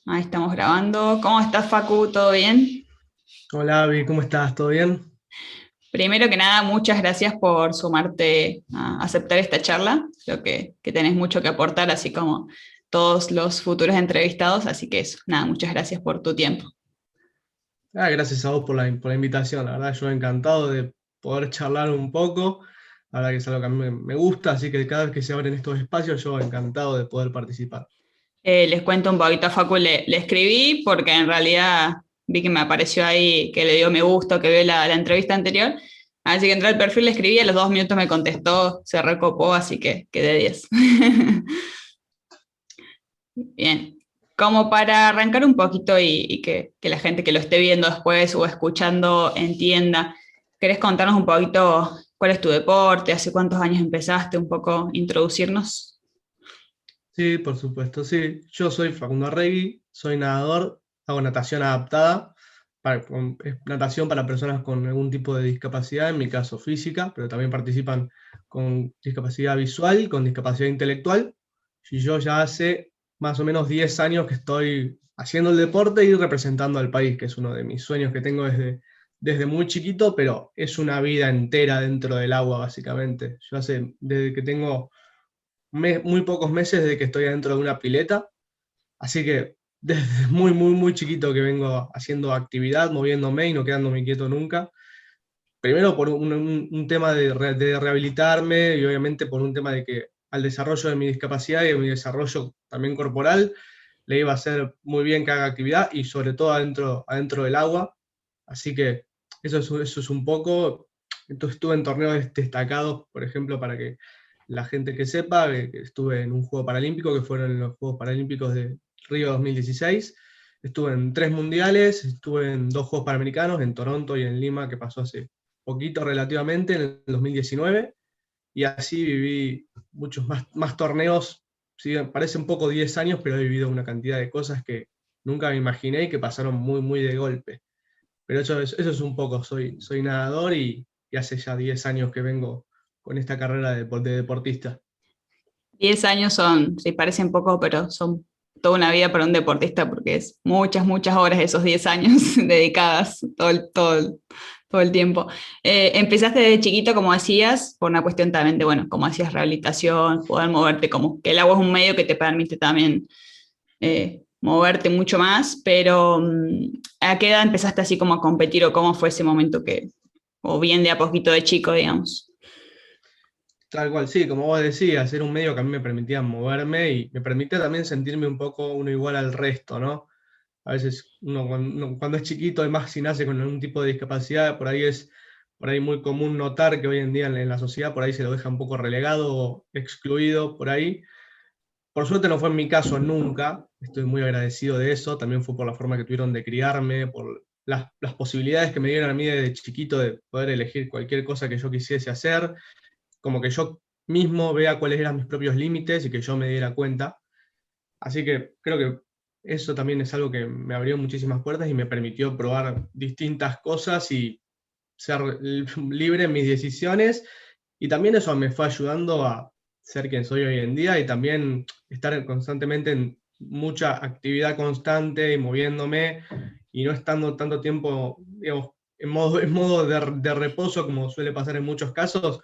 Ahí estamos grabando. ¿Cómo estás, Facu? ¿Todo bien? Hola, Avi, ¿cómo estás? ¿Todo bien? Primero que nada, muchas gracias por sumarte a aceptar esta charla. Creo que tenés mucho que aportar, así como todos los futuros entrevistados. Así que eso, nada, muchas gracias por tu tiempo. Gracias a vos por la invitación. La verdad, yo encantado de poder charlar un poco. La verdad que es algo que a mí me gusta, así que cada vez que se abren estos espacios, yo encantado de poder participar. Les cuento un poquito a Facu, le escribí porque en realidad vi que me apareció ahí, que le dio me gusta, que vio la entrevista anterior. Así que entré al perfil, le escribí, a los 2 minutos me contestó, se recopó, así que de 10. Bien, como para arrancar un poquito y que la gente que lo esté viendo después o escuchando entienda, ¿querés contarnos un poquito cuál es tu deporte, hace cuántos años empezaste, un poco introducirnos? Sí, por supuesto, sí. Yo soy Facundo Arregui, soy nadador, hago natación adaptada, es natación para personas con algún tipo de discapacidad, en mi caso física, pero también participan con discapacidad visual, con discapacidad intelectual. Y yo ya hace más o menos 10 años que estoy haciendo el deporte y representando al país, que es uno de mis sueños que tengo desde muy chiquito, pero es una vida entera dentro del agua, básicamente. Yo desde que tengo muy pocos meses desde que estoy dentro de una pileta, así que desde muy chiquito que vengo haciendo actividad, moviéndome y no quedándome quieto nunca. Primero por un tema de rehabilitarme y obviamente por un tema de que al desarrollo de mi discapacidad y de mi desarrollo también corporal, le iba a hacer muy bien que haga actividad y sobre todo adentro del agua. Así que eso es un poco. Entonces estuve en torneos destacados, por ejemplo, para que la gente que sepa, que estuve en un Juego Paralímpico, que fueron los Juegos Paralímpicos de Río 2016. Estuve en 3 mundiales, estuve en 2 Juegos Panamericanos, en Toronto y en Lima, que pasó hace poquito relativamente, en el 2019, y así viví muchos más torneos. Sí, parece un poco 10 años, pero he vivido una cantidad de cosas que nunca me imaginé y que pasaron muy de golpe. Pero eso es un poco, soy nadador y hace ya 10 años que vengo con esta carrera de deportista. 10 años son, sí, parecen poco, pero son toda una vida para un deportista porque es muchas horas de esos 10 años dedicadas todo el tiempo. Empezaste desde chiquito, como decías, por una cuestión también de, bueno, como hacías rehabilitación, poder moverte, como que el agua es un medio que te permite también moverte mucho más, pero ¿a qué edad empezaste así como a competir o cómo fue ese momento o bien de a poquito de chico, digamos? Tal cual, sí, como vos decías, era un medio que a mí me permitía moverme y me permitía también sentirme un poco uno igual al resto, ¿no? A veces uno cuando es chiquito, además si nace con algún tipo de discapacidad, por ahí muy común notar que hoy en día en la sociedad por ahí se lo deja un poco relegado o excluido por ahí. Por suerte no fue en mi caso nunca, estoy muy agradecido de eso, también fue por la forma que tuvieron de criarme, por las posibilidades que me dieron a mí desde chiquito de poder elegir cualquier cosa que yo quisiese hacer, como que yo mismo vea cuáles eran mis propios límites y que yo me diera cuenta. Así que creo que eso también es algo que me abrió muchísimas puertas y me permitió probar distintas cosas y ser libre en mis decisiones. Y también eso me fue ayudando a ser quien soy hoy en día y también estar constantemente en mucha actividad constante y moviéndome y no estando tanto tiempo, digamos, en modo de reposo como suele pasar en muchos casos.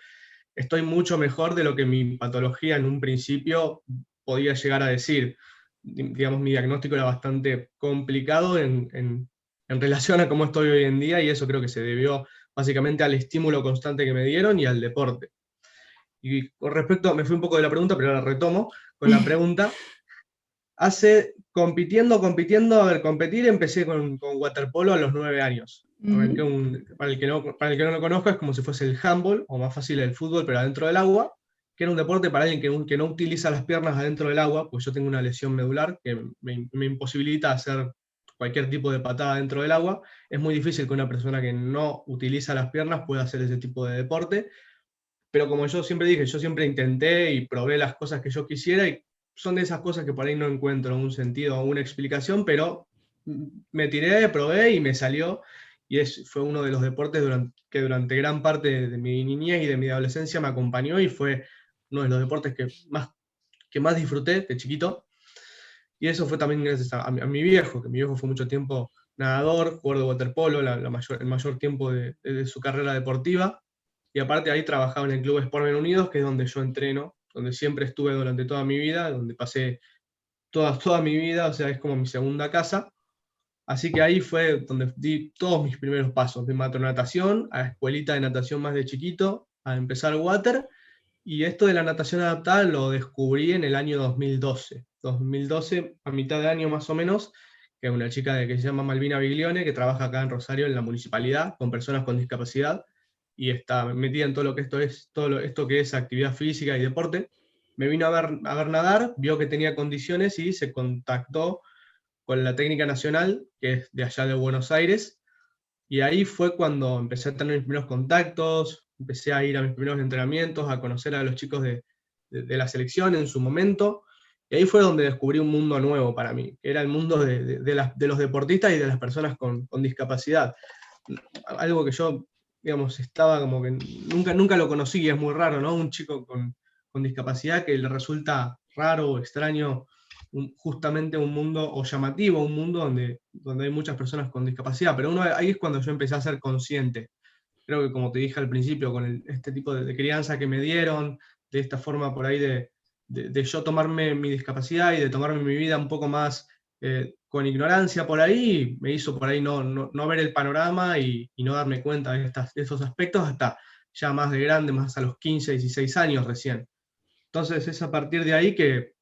Estoy mucho mejor de lo que mi patología en un principio podía llegar a decir. Digamos, mi diagnóstico era bastante complicado en relación a cómo estoy hoy en día y eso creo que se debió básicamente al estímulo constante que me dieron y al deporte. Y con respecto, me fui un poco de la pregunta, pero ahora retomo con la pregunta. Compitiendo, a ver, competir empecé con waterpolo a los 9 años. Arranqué Ujú. para el que no lo conozca, es como si fuese el handball, o más fácil el fútbol, pero adentro del agua, que era un deporte para alguien que no utiliza las piernas adentro del agua, pues yo tengo una lesión medular que me imposibilita hacer cualquier tipo de patada dentro del agua. Es muy difícil que una persona que no utiliza las piernas pueda hacer ese tipo de deporte, pero como yo siempre dije, yo siempre intenté y probé las cosas que yo quisiera y son de esas cosas que por ahí no encuentro un sentido o una explicación, pero me tiré, probé y me salió. Y fue uno de los deportes que durante gran parte de mi niñez y de mi adolescencia me acompañó y fue uno de los deportes que más disfruté de chiquito. Y eso fue también gracias a mi viejo, que mi viejo fue mucho tiempo nadador, jugador de waterpolo, el mayor tiempo de su carrera deportiva. Y aparte ahí trabajaba en el Club Sportmen Unidos, que es donde yo entreno, donde siempre estuve durante toda mi vida, donde pasé toda mi vida, o sea, es como mi segunda casa. Así que ahí fue donde di todos mis primeros pasos, de matronatación a escuelita de natación más de chiquito, a empezar water, y esto de la natación adaptada lo descubrí en el año 2012. 2012, a mitad de año más o menos, que es una chica que se llama Malvina Biglione, que trabaja acá en Rosario en la municipalidad con personas con discapacidad, y está metida en todo lo que esto es, esto que es actividad física y deporte. Me vino a ver nadar, vio que tenía condiciones y se contactó con la técnica nacional, que es de allá de Buenos Aires, y ahí fue cuando empecé a tener mis primeros contactos, empecé a ir a mis primeros entrenamientos, a conocer a los chicos de la selección en su momento, y ahí fue donde descubrí un mundo nuevo para mí, que era el mundo de los deportistas y de las personas con discapacidad. Algo que yo, digamos, estaba como que nunca lo conocí, y es muy raro, ¿no? Un chico con discapacidad que le resulta raro o extraño justamente un mundo, o llamativo, un mundo donde hay muchas personas con discapacidad, pero ahí es cuando yo empecé a ser consciente. Creo que como te dije al principio, con este tipo de crianza que me dieron, de esta forma por ahí de yo tomarme mi discapacidad y de tomarme mi vida un poco más con ignorancia por ahí, me hizo por ahí no ver el panorama y no darme cuenta de estos aspectos hasta ya más de grande, más a los 15, 16 años recién. Entonces es a partir de ahí que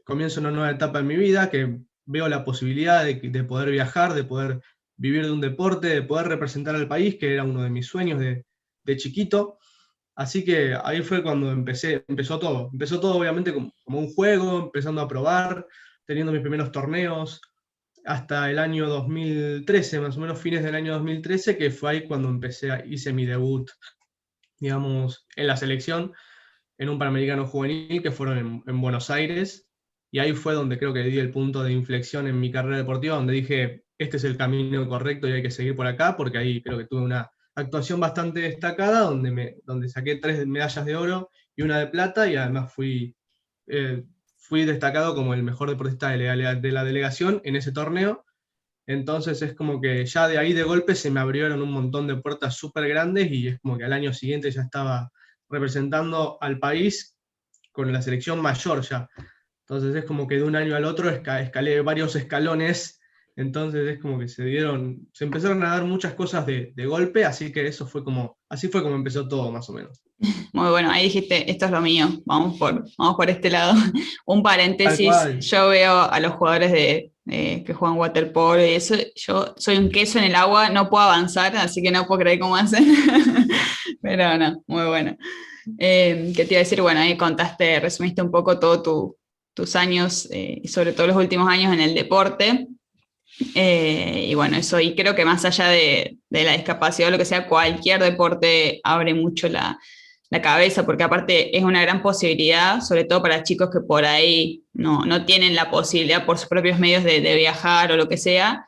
comienzo una nueva etapa en mi vida, que veo la posibilidad de poder viajar, de poder vivir de un deporte, de poder representar al país, que era uno de mis sueños de chiquito. Así que ahí fue cuando empezó todo. Empezó todo obviamente como un juego, empezando a probar, teniendo mis primeros torneos, hasta el año 2013, más o menos fines del año 2013, que fue ahí cuando hice mi debut, digamos, en la selección, en un Panamericano Juvenil que fueron en Buenos Aires, y ahí fue donde creo que di el punto de inflexión en mi carrera deportiva, donde dije, este es el camino correcto y hay que seguir por acá, porque ahí creo que tuve una actuación bastante destacada, donde saqué 3 medallas de oro y una de plata, y además fui destacado como el mejor deportista de la delegación en ese torneo. Entonces es como que ya de ahí de golpe se me abrieron un montón de puertas súper grandes, y es como que al año siguiente ya estaba representando al país con la selección mayor ya. Entonces es como que de un año al otro escalé varios escalones, entonces es como que se empezaron a dar muchas cosas de golpe, así que así fue como empezó todo más o menos. Muy bueno, ahí dijiste, esto es lo mío, vamos por este lado. Un Tal paréntesis, cual. yo veo a los jugadores que juegan waterpolo y eso, yo soy un queso en el agua, no puedo avanzar, así que no puedo creer cómo hacen, pero no, muy bueno. ¿Qué te iba a decir? Bueno, ahí resumiste un poco todos tus años y sobre todo los últimos años en el deporte. Y bueno, eso, y creo que más allá de la discapacidad o lo que sea, cualquier deporte abre mucho la cabeza, porque aparte es una gran posibilidad, sobre todo para chicos que por ahí no tienen la posibilidad por sus propios medios de viajar o lo que sea,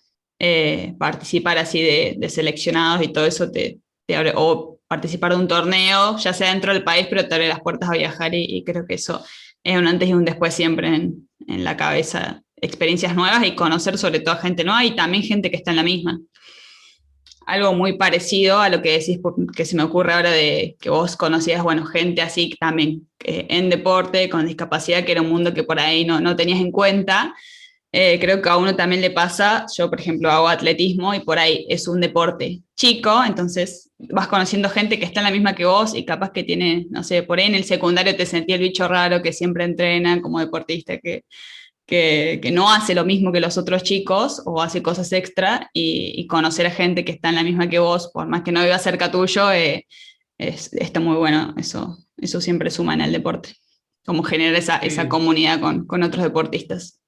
participar así de seleccionados y todo eso te abre, o participar de un torneo, ya sea dentro del país, pero te abre las puertas a viajar y creo que eso es un antes y un después siempre en la cabeza, experiencias nuevas y conocer sobre todo a gente nueva y también gente que está en la misma. Algo muy parecido a lo que decís, que se me ocurre ahora de que vos conocías, bueno, gente así también en deporte, con discapacidad, que era un mundo que por ahí no tenías en cuenta. Creo que a uno también le pasa, yo por ejemplo hago atletismo y por ahí es un deporte chico, entonces vas conociendo gente que está en la misma que vos y capaz que tiene, no sé, por ahí en el secundario te sentí el bicho raro que siempre entrena como deportista, que no hace lo mismo que los otros chicos o hace cosas extra y conocer a gente que está en la misma que vos, por más que no viva cerca tuyo, está muy bueno, eso siempre suma en el deporte, como generar esa Sí, comunidad con otros deportistas.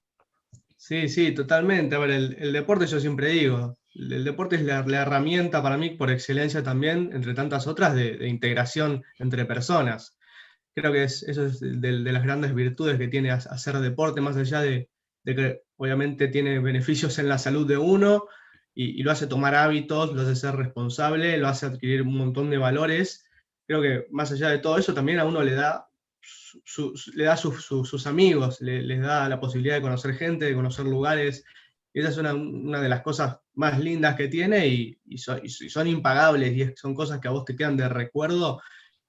sí, sí, totalmente. A ver, el deporte yo siempre digo, el deporte es la herramienta para mí por excelencia también, entre tantas otras, de integración entre personas. Creo que eso es de las grandes virtudes que tiene hacer deporte, más allá de que obviamente tiene beneficios en la salud de uno, y lo hace tomar hábitos, lo hace ser responsable, lo hace adquirir un montón de valores. Creo que más allá de todo eso también a uno le da le da sus amigos, les da la posibilidad de conocer gente, de conocer lugares. Y esa es una de las cosas más lindas que tiene y son impagables y son cosas que a vos te quedan de recuerdo.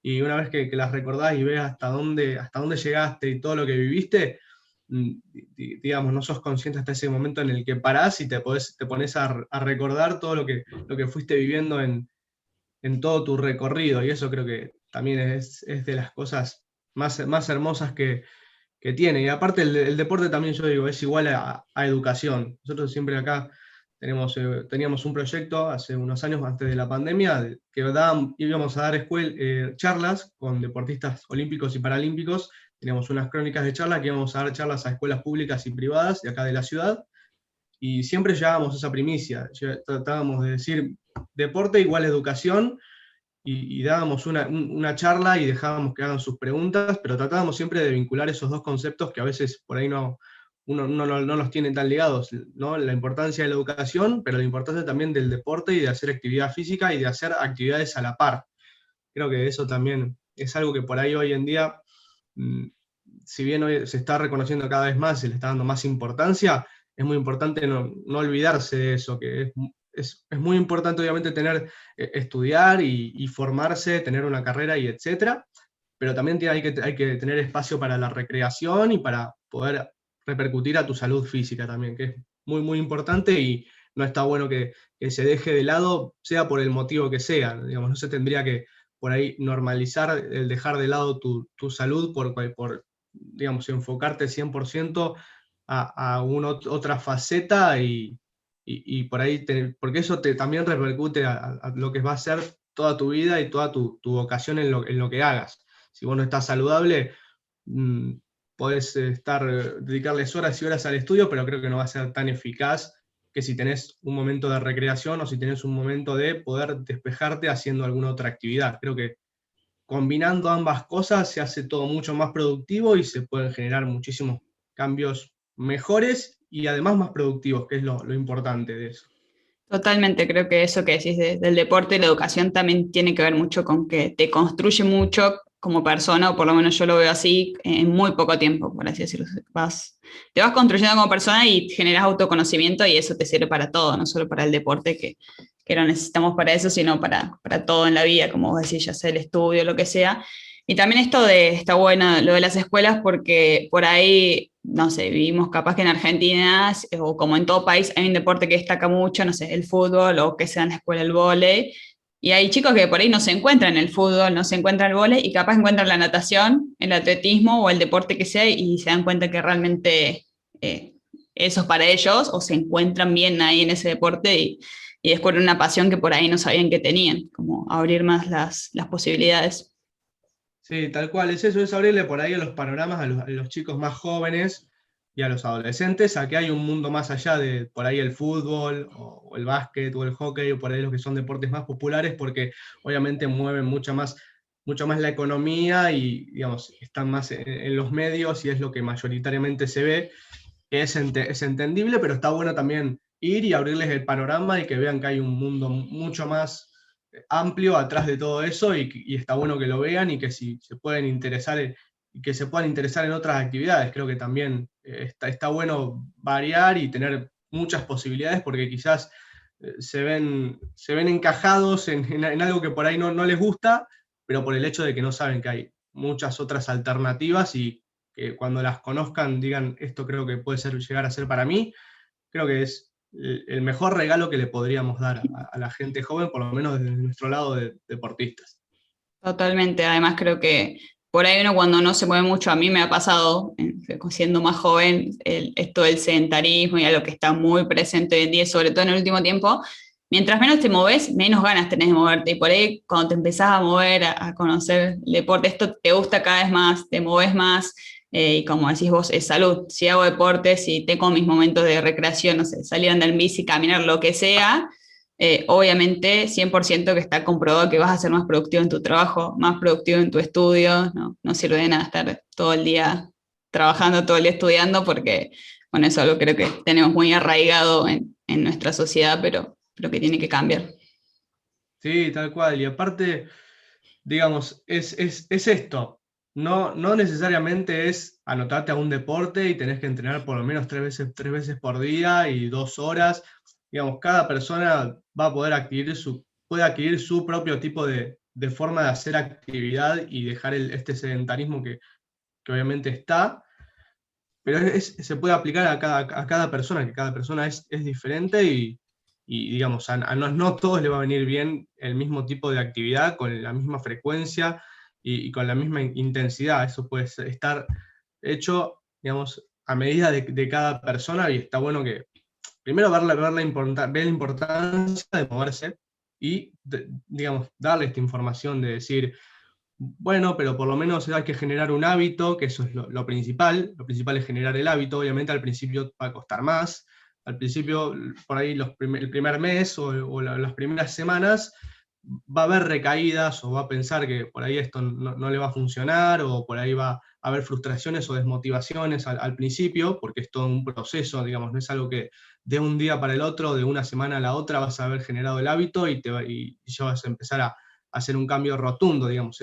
Y una vez que las recordás y ves hasta dónde llegaste y todo lo que viviste, digamos, no sos consciente hasta ese momento en el que parás y te pones a recordar todo lo que fuiste viviendo en todo tu recorrido. Y eso creo que también es de las cosas más hermosas que tiene. Y aparte el deporte también, yo digo, es igual a educación. Nosotros siempre acá teníamos un proyecto hace unos años antes de la pandemia que íbamos a dar charlas con deportistas olímpicos y paralímpicos. Teníamos unas crónicas de charla que íbamos a dar charlas a escuelas públicas y privadas de acá de la ciudad. Y siempre llevábamos esa primicia, tratábamos de decir deporte igual educación, y dábamos una charla y dejábamos que hagan sus preguntas, pero tratábamos siempre de vincular esos dos conceptos que a veces por ahí uno no los tiene tan ligados, ¿no? La importancia de la educación, pero la importancia también del deporte y de hacer actividad física y de hacer actividades a la par. Creo que eso también es algo que por ahí hoy en día, mm, si bien hoy se está reconociendo cada vez más, se le está dando más importancia, es muy importante no olvidarse de eso, que es muy importante obviamente estudiar y formarse, tener una carrera y etcétera, pero también hay que tener espacio para la recreación y para poder repercutir a tu salud física también, que es muy, muy importante y no está bueno que se deje de lado, sea por el motivo que sea. Digamos, no se tendría que por ahí normalizar el dejar de lado tu salud digamos, enfocarte 100% a otra faceta y por ahí, porque eso también repercute a lo que va a ser toda tu vida y toda tu vocación en lo que hagas. Si vos no estás saludable, mm, podés dedicarles horas y horas al estudio, pero creo que no va a ser tan eficaz que si tenés un momento de recreación o si tenés un momento de poder despejarte haciendo alguna otra actividad. Creo que combinando ambas cosas se hace todo mucho más productivo y se pueden generar muchísimos cambios mejores y además más productivos, que es lo importante de eso. Totalmente, creo que eso que decís del deporte y la educación también tiene que ver mucho con que te construye mucho como persona, o por lo menos yo lo veo así, en muy poco tiempo, por así decirlo. Te vas construyendo como persona y generas autoconocimiento y eso te sirve para todo, no solo para el deporte, que lo necesitamos para eso, sino para todo en la vida, como vos decís, ya sea el estudio, lo que sea. Y también está bueno lo de las escuelas porque por ahí, no sé, vivimos capaz que en Argentina, o como en todo país, hay un deporte que destaca mucho, no sé, el fútbol o que sea en la escuela el vóley. Y hay chicos que por ahí no se encuentran en el fútbol, no se encuentran en el vóley y capaz encuentran la natación, el atletismo o el deporte que sea y se dan cuenta que realmente eh, eso es para ellos o se encuentran bien ahí en ese deporte y descubren una pasión que por ahí no sabían que tenían, como abrir más las posibilidades. Sí, tal cual, es eso, es abrirle por ahí a los panoramas a los chicos más jóvenes y a los adolescentes, a que hay un mundo más allá de por ahí el fútbol o el básquet o el hockey o por ahí los que son deportes más populares, porque obviamente mueven mucho más la economía y digamos, están más en los medios y es lo que mayoritariamente se ve. Es entendible, pero está bueno también ir y abrirles el panorama y que vean que hay un mundo mucho más amplio atrás de todo eso y está bueno que lo vean y que si se pueden interesar y que se puedan interesar en otras actividades. Creo que también está bueno variar y tener muchas posibilidades porque quizás se ven encajados en algo que por ahí no les gusta, pero por el hecho de que no saben que hay muchas otras alternativas y que cuando las conozcan digan, esto creo que puede llegar a ser para mí, creo que es el mejor regalo que le podríamos dar a la gente joven, por lo menos desde nuestro lado de deportistas. Totalmente, además creo que por ahí uno cuando no se mueve mucho, a mí me ha pasado, siendo más joven, esto del sedentarismo y algo que está muy presente hoy en día, sobre todo en el último tiempo, mientras menos te moves, menos ganas tenés de moverte, y por ahí cuando te empezás a mover, a conocer el deporte, esto te gusta cada vez más, te moves más, y como decís vos, es salud. Si hago deporte, si tengo mis momentos de recreación, no sé, salir a andar en bici, caminar, lo que sea, obviamente 100% que está comprobado que vas a ser más productivo en tu trabajo, más productivo en tu estudio, no sirve de nada estar todo el día trabajando, todo el día estudiando, porque, bueno, eso es algo que creo que tenemos muy arraigado en nuestra sociedad, pero que tiene que cambiar. Sí, tal cual. Y aparte, digamos, es esto. no necesariamente es anotarte a un deporte y tenés que entrenar por lo menos tres veces por día y 2 horas. Digamos, cada persona va a poder puede adquirir su propio tipo de forma de hacer actividad y dejar este sedentarismo que obviamente está, pero se puede aplicar a cada persona, que cada persona es diferente y digamos, no todos le va a venir bien el mismo tipo de actividad, con la misma frecuencia y con la misma intensidad. Eso puede estar hecho, digamos, a medida de cada persona y está bueno que primero ver la importancia de moverse y, digamos, darle esta información de decir, bueno, pero por lo menos hay que generar un hábito, que eso es lo principal. Lo principal es generar el hábito. Obviamente al principio va a costar más. Al principio, por ahí el primer mes o las primeras semanas, va a haber recaídas o va a pensar que por ahí esto no le va a funcionar o por ahí va a haber frustraciones o desmotivaciones al principio, porque es todo un proceso, digamos, no es algo que de un día para el otro, de una semana a la otra, vas a haber generado el hábito y ya vas a empezar a hacer un cambio rotundo, digamos.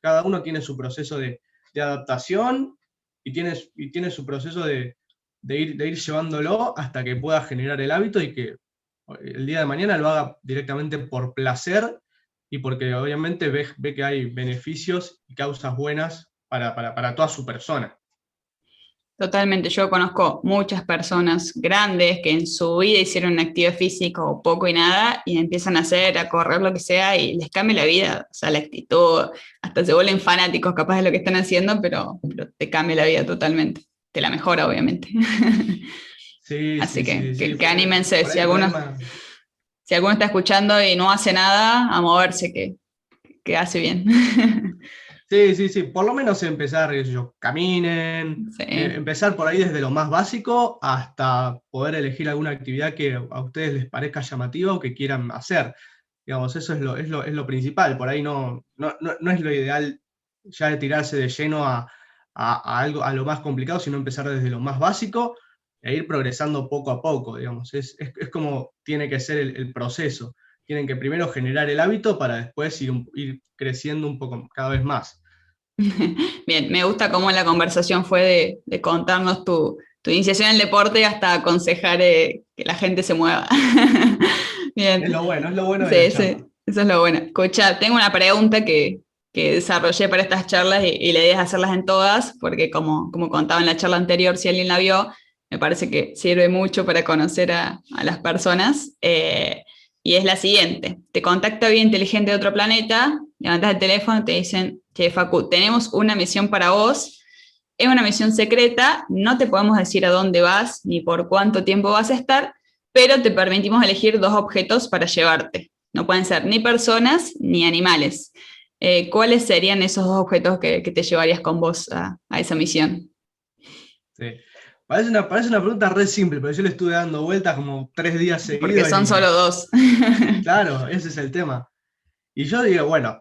Cada uno tiene su proceso de adaptación y tiene su proceso de ir llevándolo hasta que pueda generar el hábito y que el día de mañana lo haga directamente por placer y porque obviamente ve que hay beneficios y causas buenas para toda su persona. Totalmente, yo conozco muchas personas grandes que en su vida hicieron una actividad física o poco y nada y empiezan a hacer, a correr lo que sea y les cambia la vida, o sea, la actitud, hasta se vuelven fanáticos capaz de lo que están haciendo, pero te cambia la vida totalmente, te la mejora obviamente. Sí, Así sí, sí, sí. que anímense, Por ahí es más. si alguno está escuchando y no hace nada, a moverse, que hace bien. Sí, sí, sí, por lo menos empezar, qué sé yo, caminen, Sí. empezar por ahí desde lo más básico hasta poder elegir alguna actividad que a ustedes les parezca llamativa o que quieran hacer. Digamos, eso es lo principal, por ahí no es lo ideal ya de tirarse de lleno a algo, a lo más complicado, sino empezar desde lo más básico e ir progresando poco a poco, digamos, es como tiene que ser el proceso. Tienen que primero generar el hábito para después ir creciendo un poco cada vez más. Bien, me gusta cómo la conversación fue de contarnos tu iniciación en el deporte hasta aconsejar que la gente se mueva. Bien, Es lo bueno de la sí, sí, charla. eso es lo bueno. Escucha, tengo una pregunta que desarrollé para estas charlas y la idea es hacerlas en todas, porque como contaba en la charla anterior, si alguien la vio, me parece que sirve mucho para conocer a las personas. Y es la siguiente, te contacta vida inteligente de otro planeta, levantas el teléfono, te dicen, che, Facu, tenemos una misión para vos, es una misión secreta, no te podemos decir a dónde vas ni por cuánto tiempo vas a estar, pero te permitimos elegir 2 objetos para llevarte. No pueden ser ni personas ni animales. ¿Cuáles serían esos 2 objetos que te llevarías con vos a esa misión? Sí. Parece una pregunta re simple, pero yo le estuve dando vueltas como 3 días Porque seguidos son solo y 2. claro, ese es el tema. Y yo digo, bueno,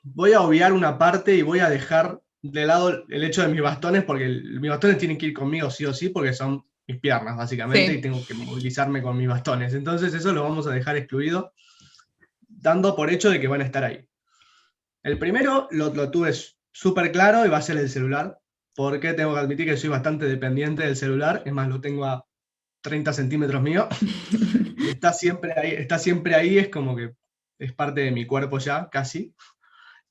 voy a obviar una parte y voy a dejar de lado el hecho de mis bastones, porque mis bastones tienen que ir conmigo sí o sí, porque son mis piernas, básicamente, y Sí. tengo que movilizarme con mis bastones. Entonces eso lo vamos a dejar excluido, dando por hecho de que van a estar ahí. El primero lo tuve súper claro y va a ser el celular, porque tengo que admitir que soy bastante dependiente del celular, es más, lo tengo a 30 centímetros mío, y está siempre ahí, es como que es parte de mi cuerpo ya, casi.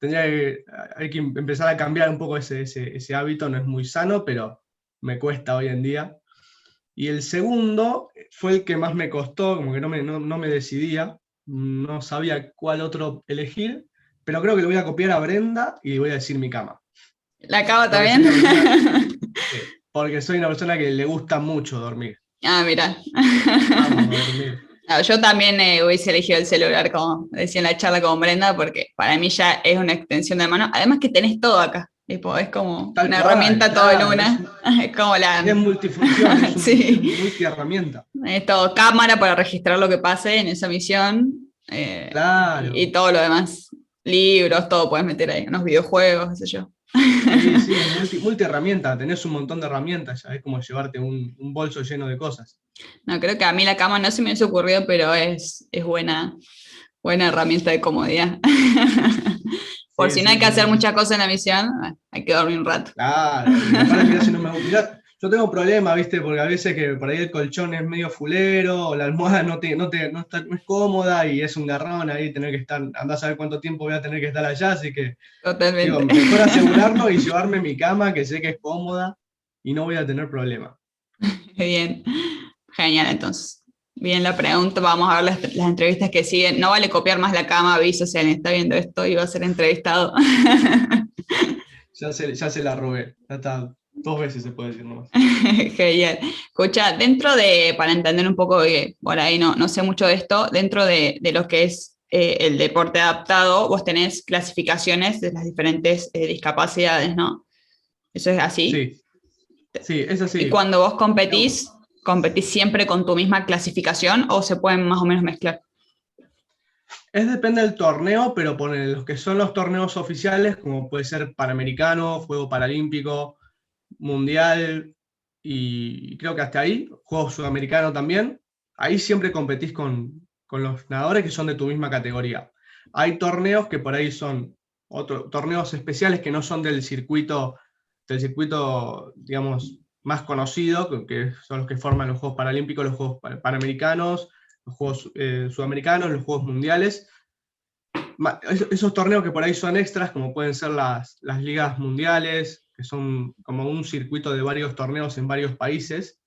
Hay que empezar a cambiar un poco ese hábito, no es muy sano, pero me cuesta hoy en día. Y el segundo fue el que más me costó, como que no me decidía, no sabía cuál otro elegir, pero creo que le voy a copiar a Brenda y voy a decir mi cama. ¿La cava Porque soy también? una persona, porque soy una persona que le gusta mucho dormir. Ah, mira. Amo dormir. No, yo también hubiese elegido el celular, como decía en la charla con Brenda, porque para mí ya es una extensión de mano. Además que tenés todo acá. Tipo, es como Tal una cual, herramienta todo en claro, una. Es como es multifunción, es Sí. multiherramienta. Es todo cámara para registrar lo que pase en esa misión. Y Claro. todo lo demás. Libros, todo puedes meter ahí. Unos videojuegos, qué sé yo. Sí, sí, es multiherramienta, tenés un montón de herramientas, ya es como llevarte un bolso lleno de cosas. No, creo que a mí la cama no se me hubiese ocurrido, pero es buena herramienta de comodidad. Por Sí, si no hay sí, que hacer totalmente. muchas cosas en la misión, hay que dormir un rato. Claro, y aparte mirá si no me mirá, yo tengo problemas, ¿viste? Porque a veces que por ahí el colchón es medio fulero, o la almohada no es cómoda y es un garrón ahí tener que estar, andás a saber cuánto tiempo voy a tener que estar allá, así que digo, Totalmente. mejor asegurarlo y llevarme mi cama que sé que es cómoda y no voy a tener problema. Bien, genial entonces. Bien la pregunta, vamos a ver las entrevistas que siguen. No vale copiar más la cama, aviso si alguien está viendo esto y va a ser entrevistado. Ya se la robé, ya está, 2 veces se puede decir nomás. Genial. Escucha, dentro de, para entender un poco, por ahí no sé mucho de esto, dentro de lo que es el deporte adaptado, vos tenés clasificaciones de las diferentes discapacidades, ¿no? ¿Eso es así? Sí, sí, es Y así. cuando vos competís siempre con tu misma clasificación o se pueden más o menos mezclar? Es depende del torneo, pero por los que son los torneos oficiales, como puede ser Panamericano, Juego Paralímpico, Mundial y creo que hasta ahí, Juego Sudamericano también, ahí siempre competís con los nadadores que son de tu misma categoría. Hay torneos que por ahí son torneos especiales que no son del circuito, digamos, más conocido, que son los que forman los Juegos Paralímpicos, los Juegos Panamericanos, los Juegos Sudamericanos, los Juegos Mundiales. Esos torneos que por ahí son extras, como pueden ser las ligas mundiales, que son como un circuito de varios torneos en varios países,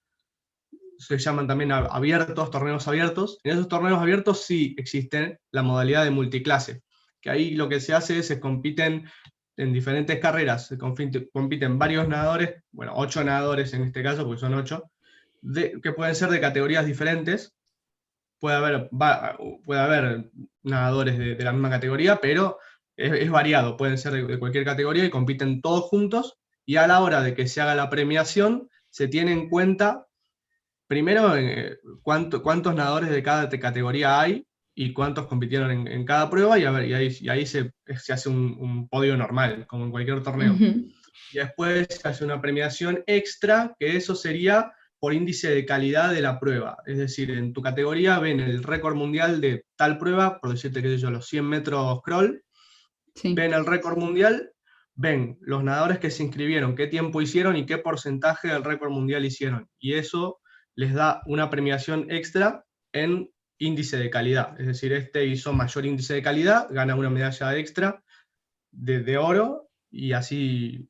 se llaman también abiertos, torneos abiertos. En esos torneos abiertos sí existe la modalidad de multiclase, que ahí lo que se hace es se compiten en diferentes carreras, compiten varios nadadores, bueno, 8 nadadores en este caso, porque son 8, que pueden ser de categorías diferentes. Puede haber nadadores de la misma categoría, pero es variado, pueden ser de cualquier categoría y compiten todos juntos, y a la hora de que se haga la premiación se tiene en cuenta primero cuántos nadadores de cada categoría hay y cuántos compitieron en cada prueba, y ahí se hace un podio normal, como en cualquier torneo. Ujú. Y después se hace una premiación extra, que eso sería por índice de calidad de la prueba. Es decir, en tu categoría ven el récord mundial de tal prueba, por decirte, qué sé yo, los 100 metros crawl, Sí. ven el récord mundial, ven los nadadores que se inscribieron, qué tiempo hicieron y qué porcentaje del récord mundial hicieron. Y eso les da una premiación extra en índice de calidad. Es decir, este hizo mayor índice de calidad, gana una medalla extra de oro y así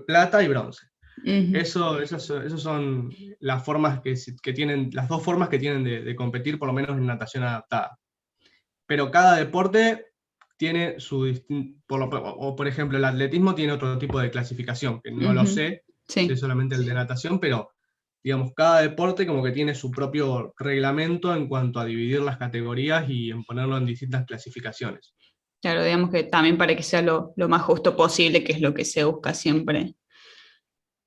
plata y bronce. Ujú. Esos son las formas que tienen, las dos formas que tienen de competir, por lo menos en natación adaptada. Pero cada deporte tiene por ejemplo, el atletismo tiene otro tipo de clasificación, que no lo Ujú. sé Sí. solamente el de natación, pero digamos, cada deporte como que tiene su propio reglamento en cuanto a dividir las categorías y en ponerlo en distintas clasificaciones. Claro, digamos que también para que sea lo más justo posible, que es lo que se busca siempre.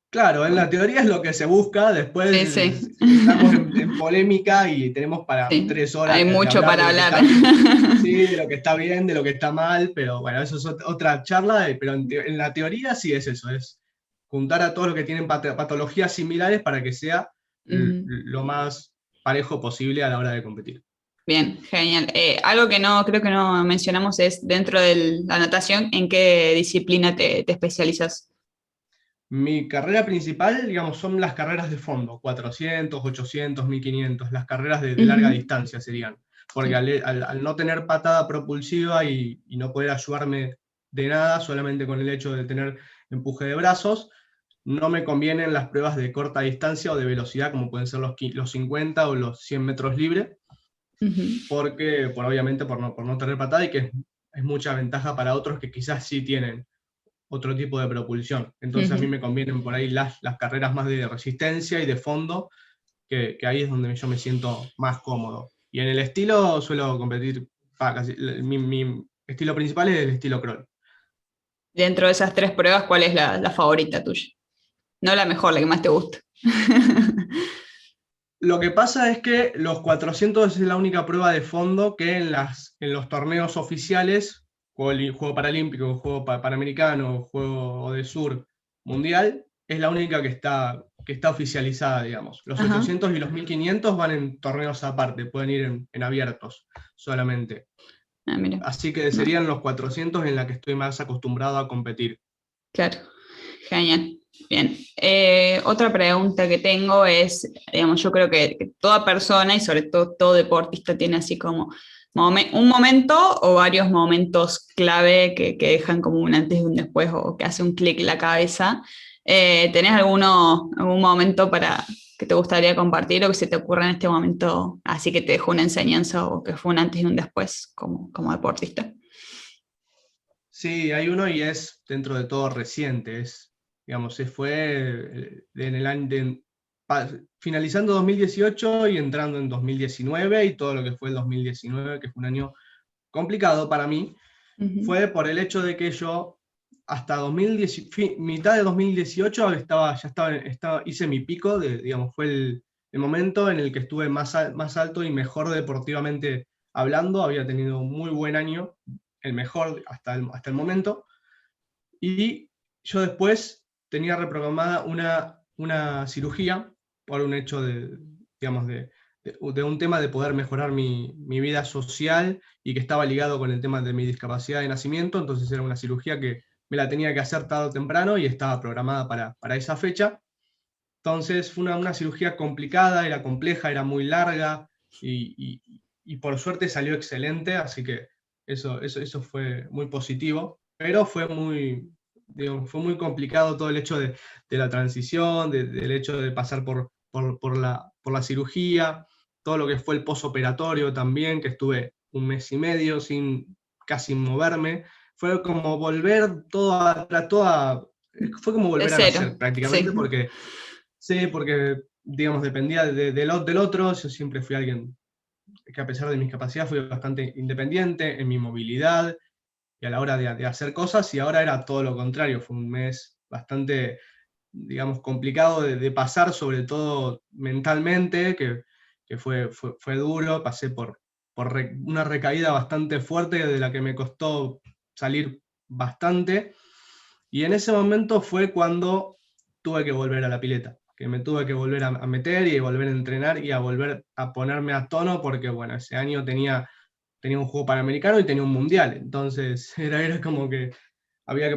Claro, en la teoría es lo que se busca, después Sí, sí. entramos en polémica y tenemos para Sí, 3 horas hay de mucho hablar de para lo que hablar. está, sí, de lo que está bien, de lo que está mal, pero bueno, eso es otra charla, pero en la teoría sí es eso, es juntar a todos los que tienen patologías similares para que sea Ujú. lo más parejo posible a la hora de competir. Bien, genial. Algo que no creo que no mencionamos es dentro de la natación, ¿en qué disciplina te especializas? Mi carrera principal, digamos, son las carreras de fondo, 400, 800, 1500, las carreras de larga Ujú. distancia serían, porque Sí. al no tener patada propulsiva y no poder ayudarme de nada, solamente con el hecho de tener empuje de brazos, no me convienen las pruebas de corta distancia o de velocidad, como pueden ser los 50 o los 100 metros libre, Ujú. porque obviamente por no tener patada y que es mucha ventaja para otros que quizás sí tienen otro tipo de propulsión. Entonces a mí Ujú. me convienen por ahí las carreras más de resistencia y de fondo, que ahí es donde yo me siento más cómodo. Y en el estilo suelo competir, mi estilo principal es el estilo crawl. Dentro de esas tres pruebas, ¿cuál es la favorita tuya? No la mejor, la que más te gusta. Lo que pasa es que los 400 es la única prueba de fondo que en los torneos oficiales, juego paralímpico, juego panamericano, juego de sur, mundial, es la única que está oficializada, digamos. Los Ajá. 800 y los 1500 van en torneos aparte, pueden ir en abiertos solamente. Ah, mira. Así que No, serían los 400 en la que estoy más acostumbrado a competir. claro, genial. Bien. Otra pregunta que tengo es, digamos, yo creo que toda persona y sobre todo todo deportista tiene así como un momento o varios momentos clave que dejan como un antes y un después o que hace un clic en la cabeza. ¿Tenés algún momento para que te gustaría compartir o que se te ocurra en este momento así que te dejó una enseñanza o que fue un antes y un después como deportista? Sí, hay uno y es dentro de todo reciente. Digamos, se fue en el año, finalizando 2018 y entrando en 2019 y todo lo que fue el 2019, que fue un año complicado para mí, Ujú. fue por el hecho de que yo hasta mitad de 2018 hice mi pico, digamos, fue el momento en el que estuve más alto y mejor deportivamente hablando, había tenido un muy buen año, el mejor hasta el momento, y yo después tenía reprogramada una cirugía por un hecho digamos, de un tema de poder mejorar mi vida social y que estaba ligado con el tema de mi discapacidad de nacimiento, entonces era una cirugía que me la tenía que hacer tarde o temprano y estaba programada para esa fecha. Entonces fue una cirugía complicada, era compleja, era muy larga y por suerte salió excelente, así que eso fue muy positivo, pero digamos, fue muy complicado todo el hecho de la transición, del hecho de pasar por la cirugía, todo lo que fue el posoperatorio también, que estuve un mes y medio sin casi moverme. Fue como volver fue como De volver a cero, nacer prácticamente, sí. porque sí, porque, digamos, dependía del otro. Yo siempre fui alguien que, a pesar de mis capacidades, fui bastante independiente en mi movilidad y a la hora de hacer cosas, y ahora era todo lo contrario. Fue un mes bastante, digamos, complicado de pasar, sobre todo mentalmente, que fue duro. Pasé por una recaída bastante fuerte de la que me costó salir bastante. Y en ese momento fue cuando tuve que volver a la pileta, que me tuve que volver a meter y volver a entrenar y a volver a ponerme a tono, porque bueno, ese año tenía un juego panamericano y tenía un mundial, entonces era como que había que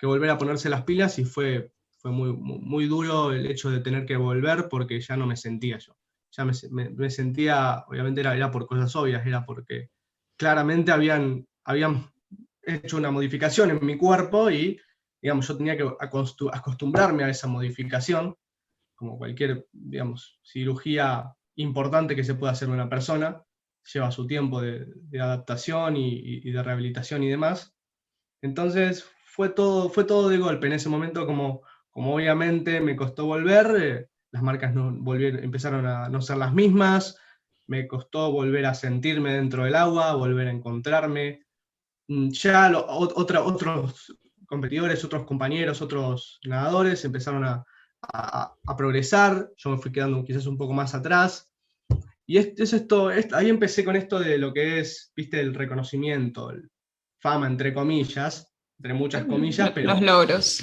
volver a ponerse las pilas, y fue muy duro el hecho de tener que volver porque ya no me sentía yo. Ya me sentía, obviamente era por cosas obvias, era porque claramente habían hecho una modificación en mi cuerpo y, digamos, yo tenía que acostumbrarme a esa modificación, como cualquier, digamos, cirugía importante que se pueda hacer en una persona, lleva su tiempo de adaptación y de rehabilitación y demás. Entonces fue todo de golpe en ese momento, como obviamente me costó volver, las marcas empezaron a no ser las mismas, me costó volver a sentirme dentro del agua, volver a encontrarme. Ya otros competidores, otros compañeros, otros nadadores empezaron a progresar, yo me fui quedando quizás un poco más atrás. Y ahí empecé con esto de lo que es, viste, el reconocimiento, fama, entre comillas, entre muchas comillas, Los pero logros.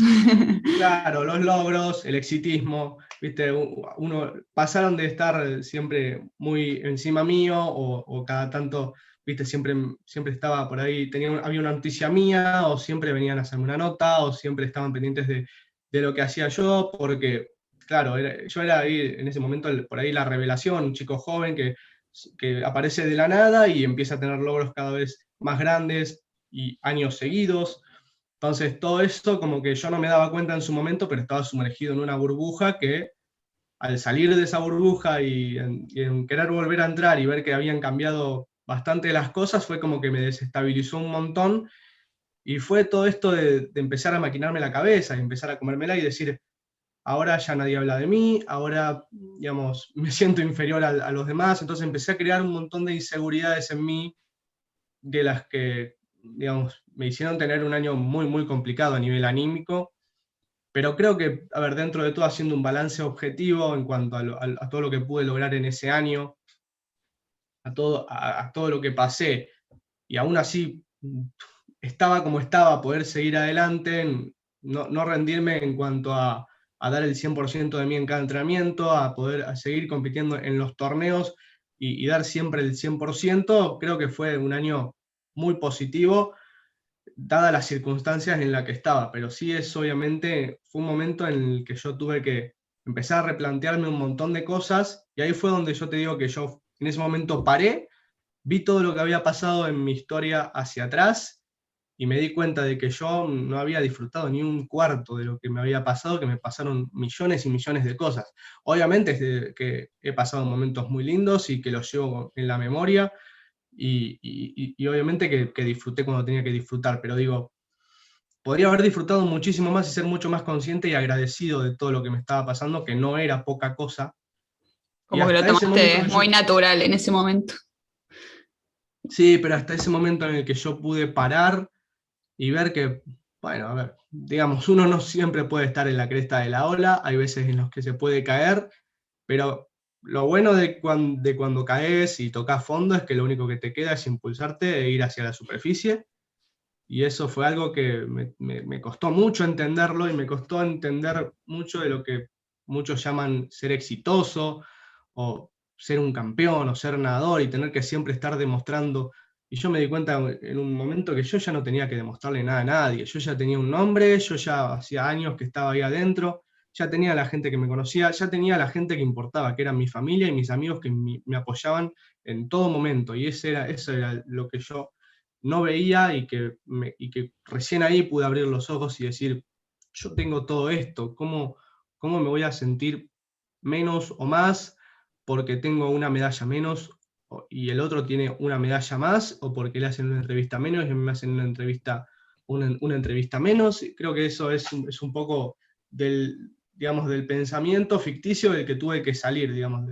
claro, los logros, el exitismo, viste, pasaron de estar siempre muy encima mío, o cada tanto, viste, siempre estaba por ahí, había una noticia mía, o siempre venían a hacerme una nota, o siempre estaban pendientes de lo que hacía yo, porque, claro, yo era ahí, en ese momento, por ahí la revelación, un chico joven que aparece de la nada y empieza a tener logros cada vez más grandes y años seguidos. Entonces, todo esto como que yo no me daba cuenta en su momento, pero estaba sumergido en una burbuja que, al salir de esa burbuja y en querer volver a entrar y ver que habían cambiado bastante las cosas, fue como que me desestabilizó un montón, y fue todo esto de empezar a maquinarme la cabeza y empezar a comérmela y decir, ahora ya nadie habla de mí, ahora, digamos, me siento inferior a los demás. Entonces empecé a crear un montón de inseguridades en mí, de las que, digamos, me hicieron tener un año muy, muy complicado a nivel anímico, pero creo que, a ver, dentro de todo, haciendo un balance objetivo en cuanto a todo lo que pude lograr en ese año, a todo lo que pasé, y aún así estaba como estaba, poder seguir adelante, no rendirme en cuanto a dar el 100% de mí en cada entrenamiento, a seguir compitiendo en los torneos y dar siempre el 100%. Creo que fue un año muy positivo, dadas las circunstancias en las que estaba, pero sí es obviamente, fue un momento en el que yo tuve que empezar a replantearme un montón de cosas, y ahí fue donde yo te digo que yo en ese momento paré, vi todo lo que había pasado en mi historia hacia atrás, y me di cuenta de que yo no había disfrutado ni un cuarto de lo que me había pasado, que me pasaron millones y millones de cosas. Obviamente que he pasado momentos muy lindos y que los llevo en la memoria, y obviamente que disfruté cuando tenía que disfrutar, pero digo, podría haber disfrutado muchísimo más y ser mucho más consciente y agradecido de todo lo que me estaba pasando, que no era poca cosa. Y Como que lo hasta ese momento tomaste que muy yo, natural en ese momento. sí, pero hasta ese momento en el que yo pude parar y ver que, bueno, a ver, digamos, uno no siempre puede estar en la cresta de la ola, hay veces en los que se puede caer, pero lo bueno de cuando caes y tocas fondo es que lo único que te queda es impulsarte e ir hacia la superficie. Y eso fue algo que me costó mucho entenderlo, y me costó entender mucho de lo que muchos llaman ser exitoso, o ser un campeón, o ser nadador, y tener que siempre estar demostrando. Y yo me di cuenta en un momento que yo ya no tenía que demostrarle nada a nadie. Yo ya tenía un nombre, yo ya hacía años que estaba ahí adentro, ya tenía a la gente que me conocía, ya tenía a la gente que importaba, que eran mi familia y mis amigos que me apoyaban en todo momento. Y eso era lo que yo no veía, y que recién ahí pude abrir los ojos y decir, yo tengo todo esto, ¿cómo me voy a sentir menos o más porque tengo una medalla menos y el otro tiene una medalla más, o porque le hacen una entrevista menos y a mí me hacen una entrevista menos? Creo que eso es un poco digamos, del pensamiento ficticio del que tuve que salir, digamos,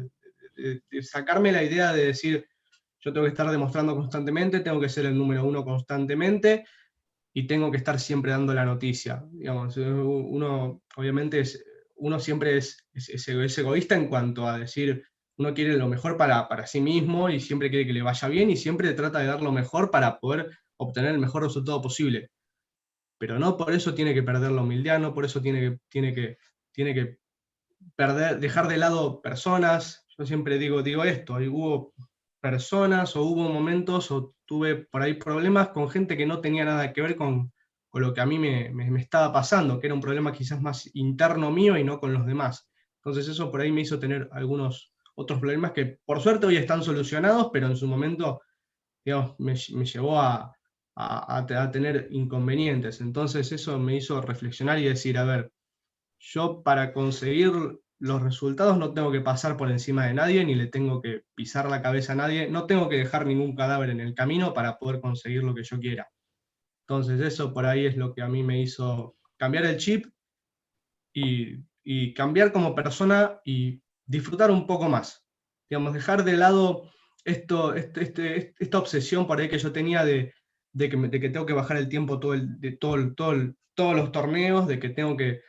de sacarme la idea de decir, yo tengo que estar demostrando constantemente, tengo que ser el número uno constantemente, y tengo que estar siempre dando la noticia. Digamos, uno, obviamente, uno siempre es egoísta en cuanto a decir, uno quiere lo mejor para sí mismo y siempre quiere que le vaya bien y siempre trata de dar lo mejor para poder obtener el mejor resultado posible. Pero no por eso tiene que perder la humildad, no por eso tiene que dejar de lado personas. Yo siempre digo esto, hubo personas o hubo momentos o tuve por ahí problemas con gente que no tenía nada que ver con lo que a mí me estaba pasando, que era un problema quizás más interno mío y no con los demás. Entonces eso por ahí me hizo tener algunos otros problemas que por suerte hoy están solucionados, pero en su momento, digamos, me llevó a tener inconvenientes. Entonces eso me hizo reflexionar y decir, a ver, yo para conseguir los resultados no tengo que pasar por encima de nadie, ni le tengo que pisar la cabeza a nadie, no tengo que dejar ningún cadáver en el camino para poder conseguir lo que yo quiera. Entonces eso por ahí es lo que a mí me hizo cambiar el chip y cambiar como persona y disfrutar un poco más. Digamos, dejar de lado esta obsesión por ahí que yo tenía de que tengo que bajar el tiempo todos los torneos, de que tengo que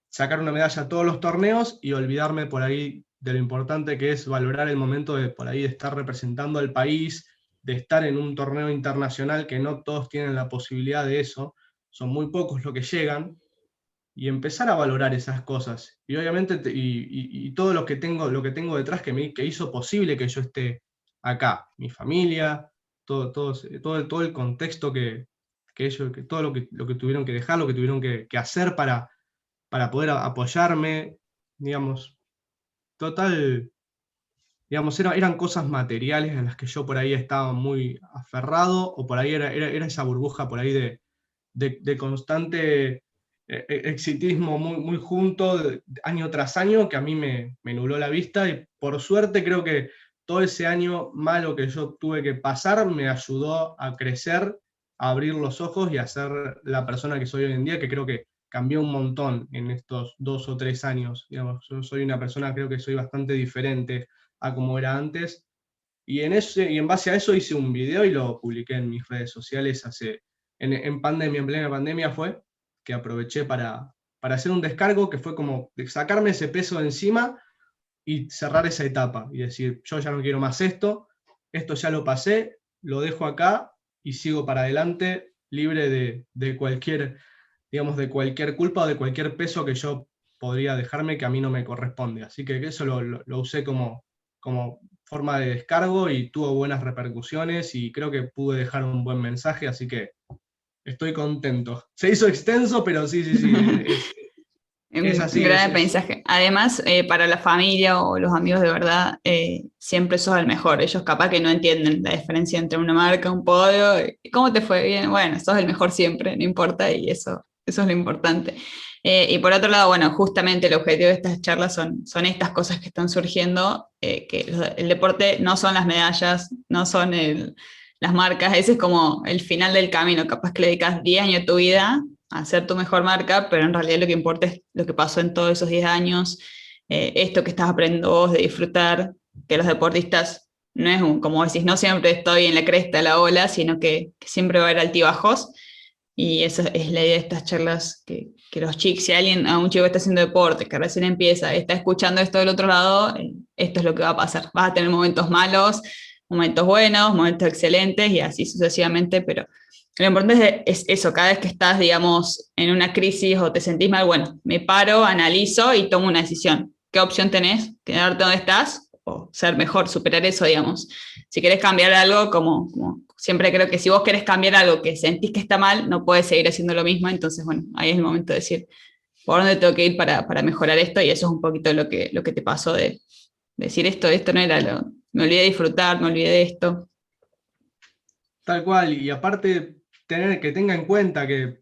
sacar una medalla a todos los torneos, y olvidarme por ahí de lo importante que es valorar el momento de por ahí de estar representando al país, de estar en un torneo internacional, que no todos tienen la posibilidad de eso, son muy pocos los que llegan, y empezar a valorar esas cosas. Y obviamente, y todo lo que tengo detrás que hizo posible que yo esté acá, mi familia, todo el contexto que ellos, que todo lo que tuvieron que dejar, lo que tuvieron que hacer para poder apoyarme, digamos, total, digamos, eran cosas materiales a las que yo por ahí estaba muy aferrado, o por ahí era esa burbuja por ahí de constante exitismo muy junto, año tras año, que a mí me nubló la vista, y por suerte creo que todo ese año malo que yo tuve que pasar me ayudó a crecer, a abrir los ojos y a ser la persona que soy hoy en día, que creo que cambió un montón en estos 2 o 3 años. Digamos, yo soy una persona, creo que soy bastante diferente a como era antes, y en base a eso hice un video y lo publiqué en mis redes sociales en pandemia, en plena pandemia fue, que aproveché para hacer un descargo que fue como de sacarme ese peso de encima y cerrar esa etapa y decir, yo ya no quiero más esto ya lo pasé, lo dejo acá y sigo para adelante, libre de cualquier, digamos, de cualquier culpa o de cualquier peso que yo podría dejarme, que a mí no me corresponde. Así que eso lo usé como forma de descargo y tuvo buenas repercusiones y creo que pude dejar un buen mensaje, así que estoy contento. Se hizo extenso, pero sí, sí, sí, es Un así, gran aprendizaje. Además, para la familia o los amigos de verdad, siempre sos el mejor. Ellos capaz que no entienden la diferencia entre una marca, un podio. ¿Cómo te fue? Bien, bueno, sos el mejor siempre, no importa, y eso es lo importante. Y por otro lado, bueno, justamente el objetivo de estas charlas son estas cosas que están surgiendo, que el deporte no son las medallas, no son las marcas, ese es como el final del camino. Capaz que le dedicas 10 años de tu vida hacer tu mejor marca, pero en realidad lo que importa es lo que pasó en todos esos 10 años, esto que estás aprendiendo vos de disfrutar, que los deportistas no es como decís, no siempre estoy en la cresta de la ola, sino que siempre va a haber altibajos, y esa es la idea de estas charlas, que los chicos, si alguien, a un chico que está haciendo deporte, que recién empieza, está escuchando esto del otro lado, esto es lo que va a pasar. Vas a tener momentos malos, momentos buenos, momentos excelentes y así sucesivamente, pero lo importante es eso, cada vez que estás, digamos, en una crisis o te sentís mal, bueno, me paro, analizo y tomo una decisión. ¿Qué opción tenés? ¿Quedarte donde estás o ser mejor, superar eso, digamos? Si querés cambiar algo, como siempre creo que si vos querés cambiar algo que sentís que está mal, no puedes seguir haciendo lo mismo, entonces, bueno, ahí es el momento de decir, ¿por dónde tengo que ir para mejorar esto? Y eso es un poquito lo que te pasó de decir esto no era me olvidé de disfrutar, me olvidé de esto. tal cual. Y aparte, tener que tenga en cuenta que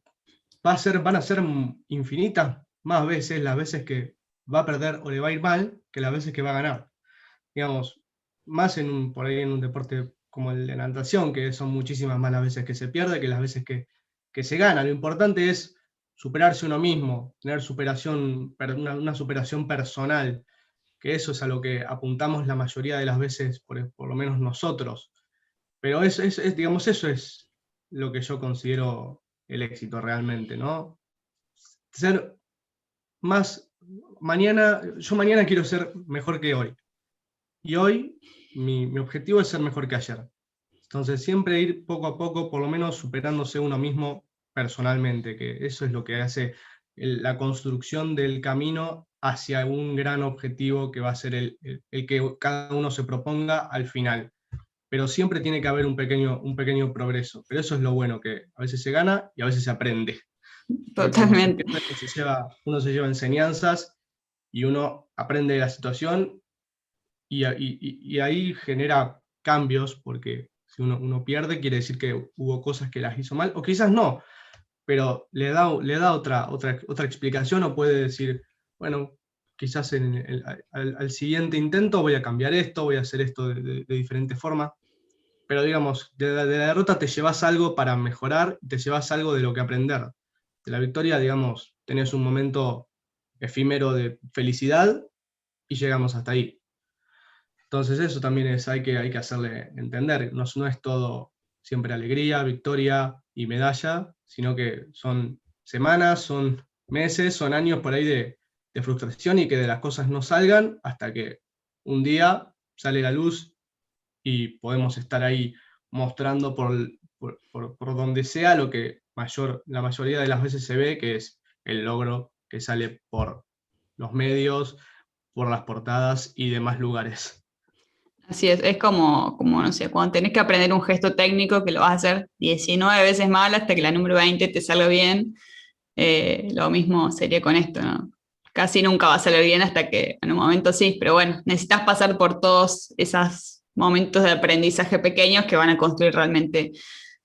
van a ser infinitas más veces las veces que va a perder o le va a ir mal que las veces que va a ganar. Digamos, más por ahí en un deporte como el de natación, que son muchísimas más las veces que se pierde que las veces que se gana. Lo importante es superarse uno mismo, tener superación, una superación personal, que eso es a lo que apuntamos la mayoría de las veces, por lo menos nosotros. Pero digamos, eso es lo que yo considero el éxito realmente, ¿no? Ser más, yo mañana quiero ser mejor que hoy. Y hoy mi objetivo es ser mejor que ayer. Entonces siempre ir poco a poco, por lo menos superándose uno mismo personalmente, que eso es lo que hace la construcción del camino hacia un gran objetivo que va a ser el que cada uno se proponga al final. Pero siempre tiene que haber un pequeño progreso. Pero eso es lo bueno, que a veces se gana y a veces se aprende. Porque cuando se Totalmente. pierde uno se lleva enseñanzas y uno aprende de la situación y ahí genera cambios, porque si uno pierde quiere decir que hubo cosas que las hizo mal, o quizás no, pero le da otra explicación o puede decir, bueno, quizás al siguiente intento voy a cambiar esto, voy a hacer esto de diferente forma. Pero digamos, de la derrota te llevas algo para mejorar, te llevas algo de lo que aprender. De la victoria, digamos, tenés un momento efímero de felicidad y llegamos hasta ahí. Entonces eso también hay que hacerle entender. No es todo siempre alegría, victoria y medalla, sino que son semanas, son meses, son años por ahí de frustración y que de las cosas no salgan hasta que un día sale la luz y podemos estar ahí mostrando por donde sea lo que la mayoría de las veces se ve, que es el logro que sale por los medios, por las portadas y demás lugares. Así es como, no sé, cuando tenés que aprender un gesto técnico que lo vas a hacer 19 veces mal hasta que la número 20 te salga bien, lo mismo sería con esto, ¿no? Casi nunca va a salir bien hasta que en un momento sí, pero bueno, necesitas pasar por todos esos momentos de aprendizaje pequeños que van a construir realmente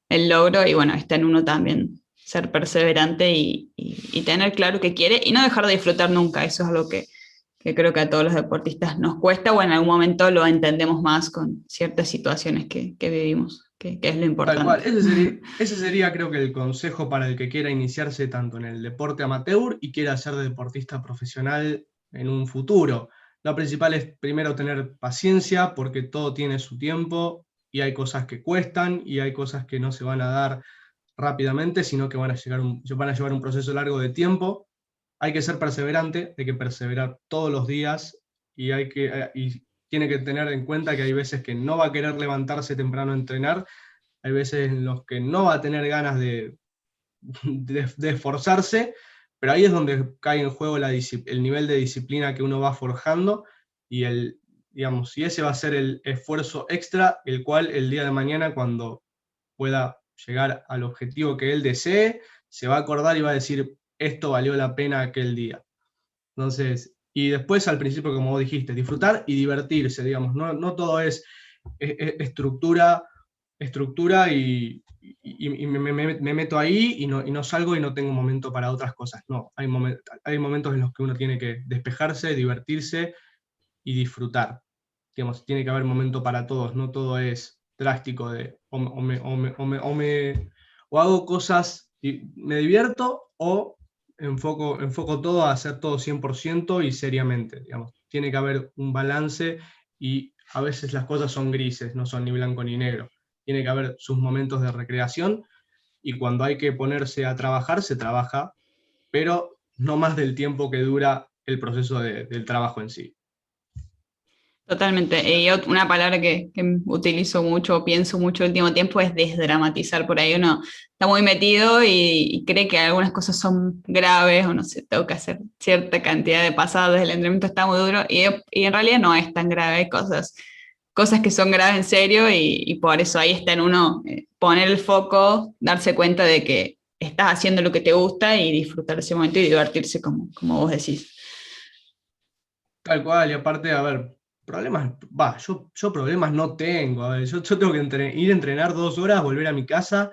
el logro y bueno, está en uno también ser perseverante y tener claro qué quiere y no dejar de disfrutar nunca, eso es algo que creo que a todos los deportistas nos cuesta o en algún momento lo entendemos más con ciertas situaciones que vivimos, que es lo Tal cual, importante. ese sería creo que el consejo para el que quiera iniciarse tanto en el deporte amateur y quiera ser deportista profesional en un futuro. Lo principal es primero tener paciencia porque todo tiene su tiempo y hay cosas que cuestan y hay cosas que no se van a dar rápidamente, sino que van a llevar un proceso largo de tiempo. Hay que ser perseverante, hay que perseverar todos los días y tiene que tener en cuenta que hay veces que no va a querer levantarse temprano a entrenar, hay veces en los que no va a tener ganas de esforzarse, pero ahí es donde cae en juego el nivel de disciplina que uno va forjando y digamos, si ese va a ser el esfuerzo extra, el cual el día de mañana, cuando pueda llegar al objetivo que él desee, se va a acordar y va a decir, esto valió la pena aquel día. Entonces, y después al principio, como vos dijiste, disfrutar y divertirse, digamos, no todo es estructura, y me meto ahí y no salgo y no tengo momento para otras cosas. No, hay momentos en los que uno tiene que despejarse, divertirse y disfrutar. Digamos, tiene que haber momento para todos, no todo es drástico de o hago cosas y me divierto o enfoco todo a hacer todo 100% y seriamente. Digamos. Tiene que haber un balance y a veces las cosas son grises, no son ni blanco ni negro. Tiene que haber sus momentos de recreación y cuando hay que ponerse a trabajar, se trabaja, pero no más del tiempo que dura el proceso del trabajo en sí. Totalmente. Y una palabra que utilizo mucho, pienso mucho el último tiempo es desdramatizar. Por ahí uno está muy metido y cree que algunas cosas son graves o no sé, tengo que hacer cierta cantidad de pasadas, el entrenamiento está muy duro y en realidad no es tan grave. Hay cosas que son graves en serio y por eso ahí está en uno poner el foco, darse cuenta de que estás haciendo lo que te gusta y disfrutar ese momento y divertirse como vos decís. Tal cual, y aparte, a ver, problemas, yo problemas no tengo, a ver, yo tengo que ir a entrenar 2 horas, volver a mi casa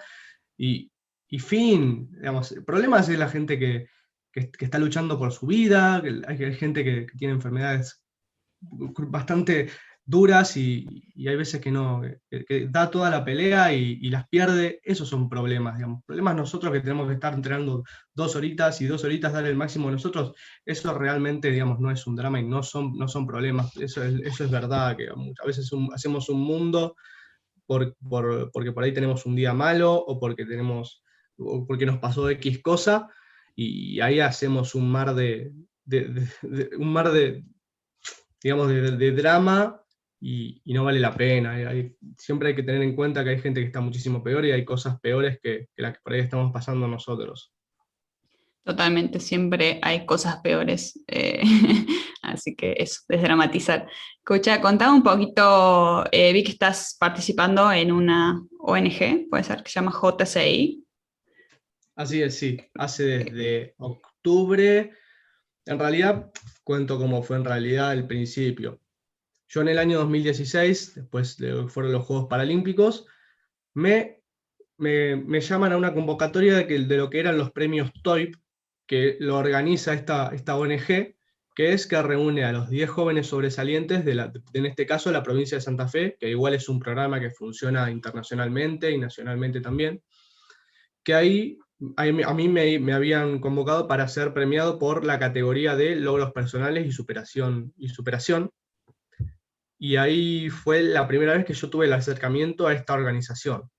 y, y fin, digamos, problemas es la gente que está luchando por su vida, que hay gente que tiene enfermedades bastante duras y hay veces que no, que da toda la pelea y las pierde, esos son problemas, digamos. Problemas nosotros que tenemos que estar entrenando 2 horitas y 2 horitas dar el máximo de nosotros, eso realmente, digamos, no es un drama y no son problemas, eso es verdad, que a veces hacemos un mundo porque por ahí tenemos un día malo o porque nos pasó X cosa y ahí hacemos un mar un mar de, digamos, de drama y no vale la pena. Siempre hay que tener en cuenta que hay gente que está muchísimo peor y hay cosas peores que las que por ahí estamos pasando nosotros. Totalmente, siempre hay cosas peores. Así que eso, desdramatizar. Escucha, contame un poquito, vi que estás participando en una ONG, puede ser, que se llama JCI. Así es, sí, hace desde octubre, en realidad cuento cómo fue en realidad el principio. Yo en el año 2016, después de lo que fueron los Juegos Paralímpicos, me, me llaman a una convocatoria de lo que eran los premios TOIP, que lo organiza esta ONG, que es que reúne a los 10 jóvenes sobresalientes en este caso, de la provincia de Santa Fe, que igual es un programa que funciona internacionalmente y nacionalmente también, que ahí a mí me habían convocado para ser premiado por la categoría de logros personales y superación, y ahí fue la primera vez que yo tuve el acercamiento a esta organización.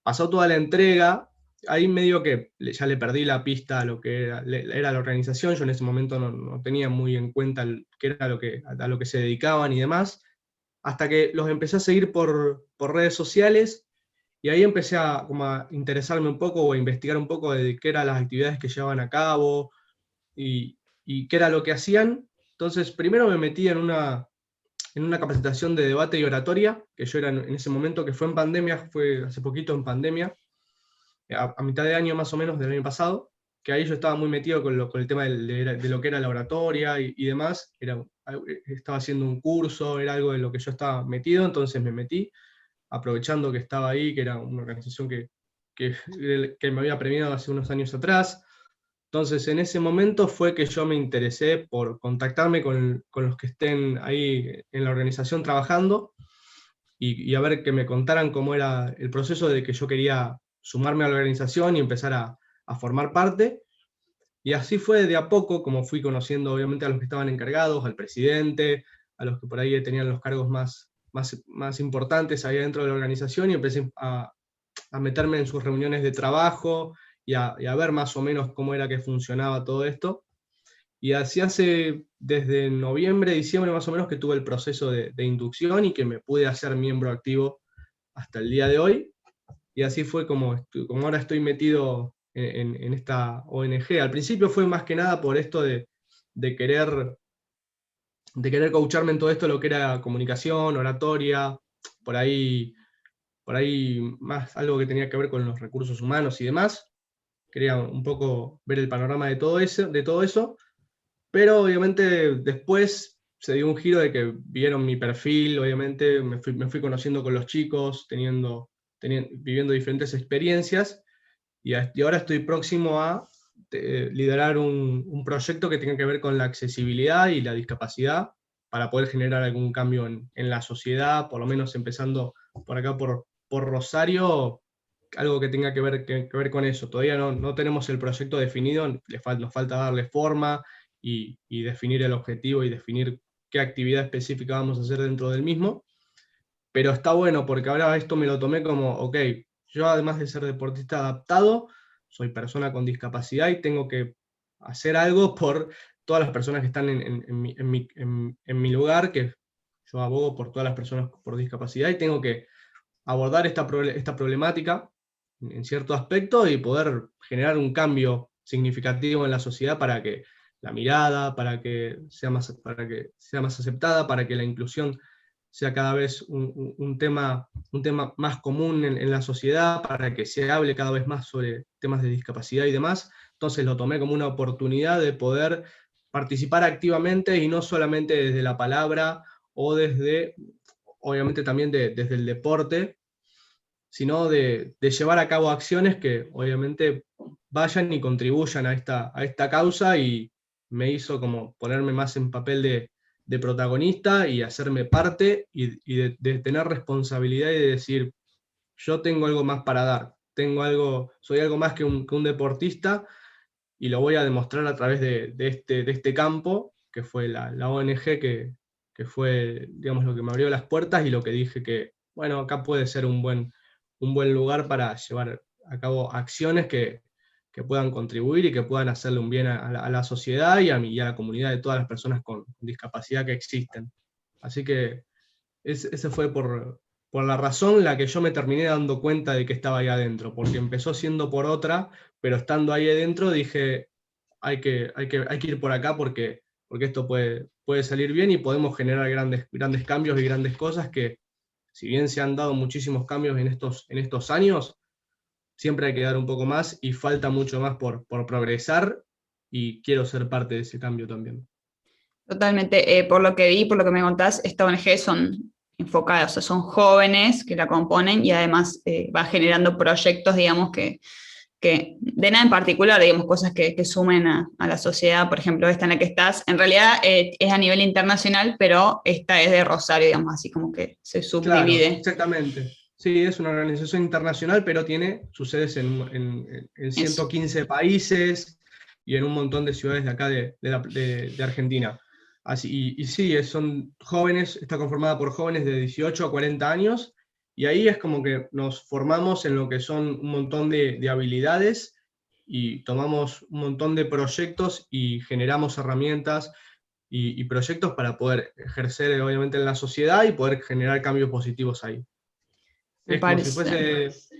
Pasó toda la entrega, ahí medio que ya le perdí la pista a lo que era la organización, yo en ese momento no tenía muy en cuenta qué era a lo que se dedicaban y demás, hasta que los empecé a seguir por redes sociales y ahí empecé como a interesarme un poco o a investigar un poco de qué eran las actividades que llevaban a cabo y qué era lo que hacían. Entonces, primero me metí en una capacitación de debate y oratoria, que yo era en ese momento, que fue en pandemia, fue hace poquito en pandemia, a mitad de año más o menos del año pasado, que ahí yo estaba muy metido con el tema de lo que era la oratoria y demás, estaba haciendo un curso, era algo de lo que yo estaba metido, entonces me metí, aprovechando que estaba ahí, que era una organización que, que me había premiado hace unos años atrás. Entonces, en ese momento fue que yo me interesé por contactarme con los que estén ahí en la organización trabajando y a ver que me contaran cómo era el proceso de que yo quería sumarme a la organización y empezar a formar parte. Y así fue de a poco, como fui conociendo obviamente a los que estaban encargados, al presidente, a los que por ahí tenían los cargos más importantes ahí dentro de la organización y empecé a meterme en sus reuniones de trabajo y a ver más o menos cómo era que funcionaba todo esto. Y así desde noviembre, diciembre más o menos que tuve el proceso de inducción y que me pude hacer miembro activo hasta el día de hoy. Y así fue como ahora estoy metido en esta ONG. Al principio fue más que nada por esto de querer de querer coacharme en todo esto, lo que era comunicación, oratoria, por ahí, por ahí más algo que tenía que ver con los recursos humanos y demás. Quería un poco ver el panorama de todo eso, pero obviamente después se dio un giro de que vieron mi perfil, obviamente me fui conociendo con los chicos, viviendo diferentes experiencias, y ahora estoy próximo a liderar un proyecto que tenga que ver con la accesibilidad y la discapacidad para poder generar algún cambio en la sociedad, por lo menos empezando por acá, por Rosario, algo que tenga que ver con eso. Todavía no tenemos el proyecto definido, nos falta darle forma y definir el objetivo y definir qué actividad específica vamos a hacer dentro del mismo, pero está bueno porque ahora esto me lo tomé como, ok, yo además de ser deportista adaptado, soy persona con discapacidad y tengo que hacer algo por todas las personas que están en mi lugar, que yo abogo por todas las personas por discapacidad y tengo que abordar esta problemática en cierto aspecto y poder generar un cambio significativo en la sociedad para que la mirada, para que sea más aceptada, para que la inclusión sea cada vez un tema más común en la sociedad, para que se hable cada vez más sobre temas de discapacidad y demás. Entonces lo tomé como una oportunidad de poder participar activamente y no solamente desde la palabra o desde, obviamente también desde el deporte, sino de llevar a cabo acciones que obviamente vayan y contribuyan a esta causa, y me hizo como ponerme más en papel de protagonista y hacerme parte y de tener responsabilidad y de decir, yo tengo algo más para dar, soy algo más que un deportista y lo voy a demostrar a través de este campo, que fue la ONG que fue, digamos, lo que me abrió las puertas y lo que dije que, bueno, acá puede ser un buen lugar para llevar a cabo acciones que puedan contribuir y que puedan hacerle un bien a la sociedad y a la comunidad de todas las personas con discapacidad que existen. Así que ese fue por la razón la que yo me terminé dando cuenta de que estaba ahí adentro, porque empezó siendo por otra, pero estando ahí adentro dije, hay que ir por acá porque esto puede salir bien y podemos generar grandes cambios y grandes cosas que, si bien se han dado muchísimos cambios en estos años, siempre hay que dar un poco más y falta mucho más por progresar, y quiero ser parte de ese cambio también. Totalmente, por lo que vi, por lo que me contás, esta ONG son enfocadas, o sea, son jóvenes que la componen y además va generando proyectos, digamos, que de nada en particular, digamos, cosas que sumen a la sociedad. Por ejemplo, esta en la que estás, en realidad es a nivel internacional, pero esta es de Rosario, digamos, así como que se Claro, subdivide. exactamente. Sí, es una organización internacional, pero tiene sus sedes en Eso. 115 países y en un montón de ciudades de acá de Argentina. Y sí, son jóvenes, está conformada por jóvenes de 18 a 40 años, y ahí es como que nos formamos en lo que son un montón de habilidades y tomamos un montón de proyectos y generamos herramientas y proyectos para poder ejercer obviamente en la sociedad y poder generar cambios positivos ahí. Me Es como si parece. fuese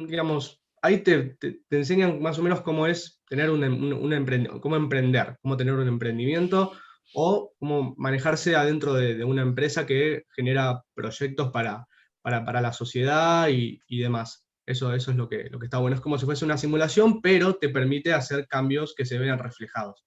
digamos, ahí te enseñan más o menos cómo es tener cómo emprender, cómo tener un emprendimiento o cómo manejarse adentro de una empresa que genera proyectos para la sociedad y demás. Eso es lo que está bueno. Es como si fuese una simulación, pero te permite hacer cambios que se vean reflejados.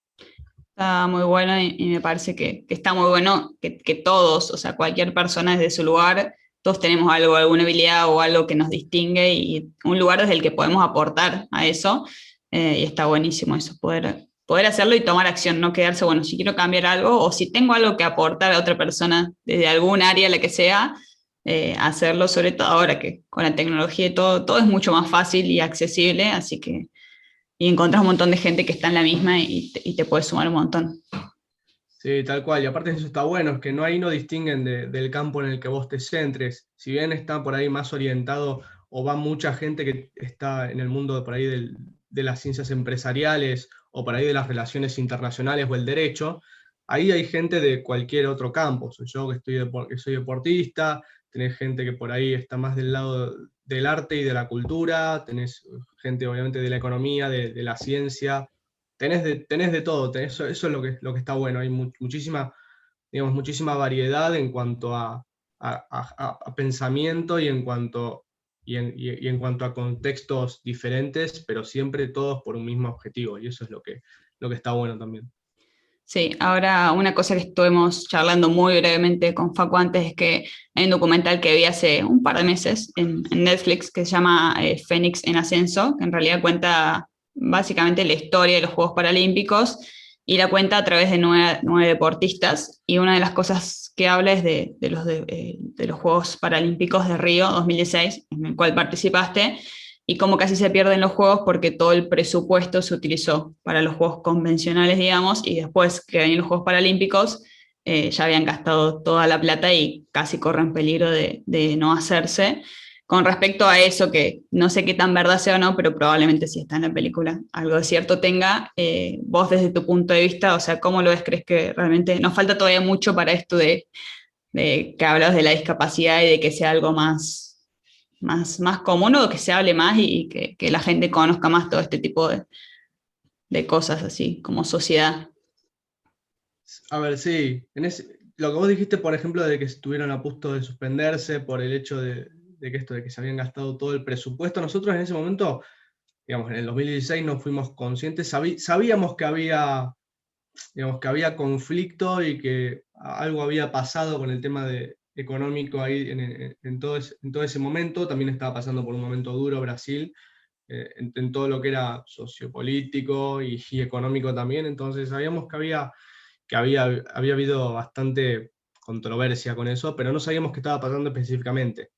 Está muy bueno y me parece que está muy bueno que todos, o sea, cualquier persona desde su lugar, todos tenemos algo, alguna habilidad o algo que nos distingue y un lugar desde el que podemos aportar a eso. Y está buenísimo eso, poder hacerlo y tomar acción, no quedarse, bueno, si quiero cambiar algo o si tengo algo que aportar a otra persona desde algún área, la que sea, hacerlo, sobre todo ahora que con la tecnología y todo es mucho más fácil y accesible, así que y encontrás un montón de gente que está en la misma y te puede sumar un montón. Sí, tal cual. Y aparte eso está bueno, es que ahí no distinguen del campo en el que vos te centres. Si bien está por ahí más orientado o va mucha gente que está en el mundo por ahí de las ciencias empresariales o por ahí de las relaciones internacionales o el derecho, ahí hay gente de cualquier otro campo. Soy yo que soy deportista, tenés gente que por ahí está más del lado del arte y de la cultura, tenés gente obviamente de la economía, de la ciencia. Tenés de todo, eso es lo que está bueno. Hay muchísima digamos, muchísima variedad en cuanto a pensamiento y en cuanto a contextos diferentes, pero siempre todos por un mismo objetivo, y eso es lo que está bueno también. Sí, ahora una cosa que estuvimos charlando muy brevemente con Facu antes es que hay un documental que vi hace un par de meses en Netflix que se llama Fénix en Ascenso, que en realidad cuenta básicamente la historia de los Juegos Paralímpicos y la cuenta a través de nueve deportistas. Y una de las cosas que habla es de los Juegos Paralímpicos de Río 2016, en el cual participaste y cómo casi se pierden los juegos porque todo el presupuesto se utilizó para los juegos convencionales, digamos, y después que venían los Juegos Paralímpicos, ya habían gastado toda la plata y casi corren peligro de no hacerse. Con respecto a eso, que no sé qué tan verdad sea o no, pero probablemente sí está en la película, algo de cierto tenga, vos desde tu punto de vista, o sea, ¿cómo lo ves? ¿Crees que realmente nos falta todavía mucho para esto de que hablas de la discapacidad y de que sea algo más común o que se hable más y que la gente conozca más todo este tipo de cosas así, como sociedad? A ver, sí, lo que vos dijiste, por ejemplo, de que estuvieron a punto de suspenderse por el hecho de que esto, de que se habían gastado todo el presupuesto, nosotros en ese momento, digamos, en el 2016 no fuimos conscientes, sabíamos digamos, que había conflicto y que algo había pasado con el tema económico ahí en todo ese momento. También estaba pasando por un momento duro Brasil, en todo lo que era sociopolítico y económico también. Entonces sabíamos había habido bastante controversia con eso, pero no sabíamos qué estaba pasando específicamente.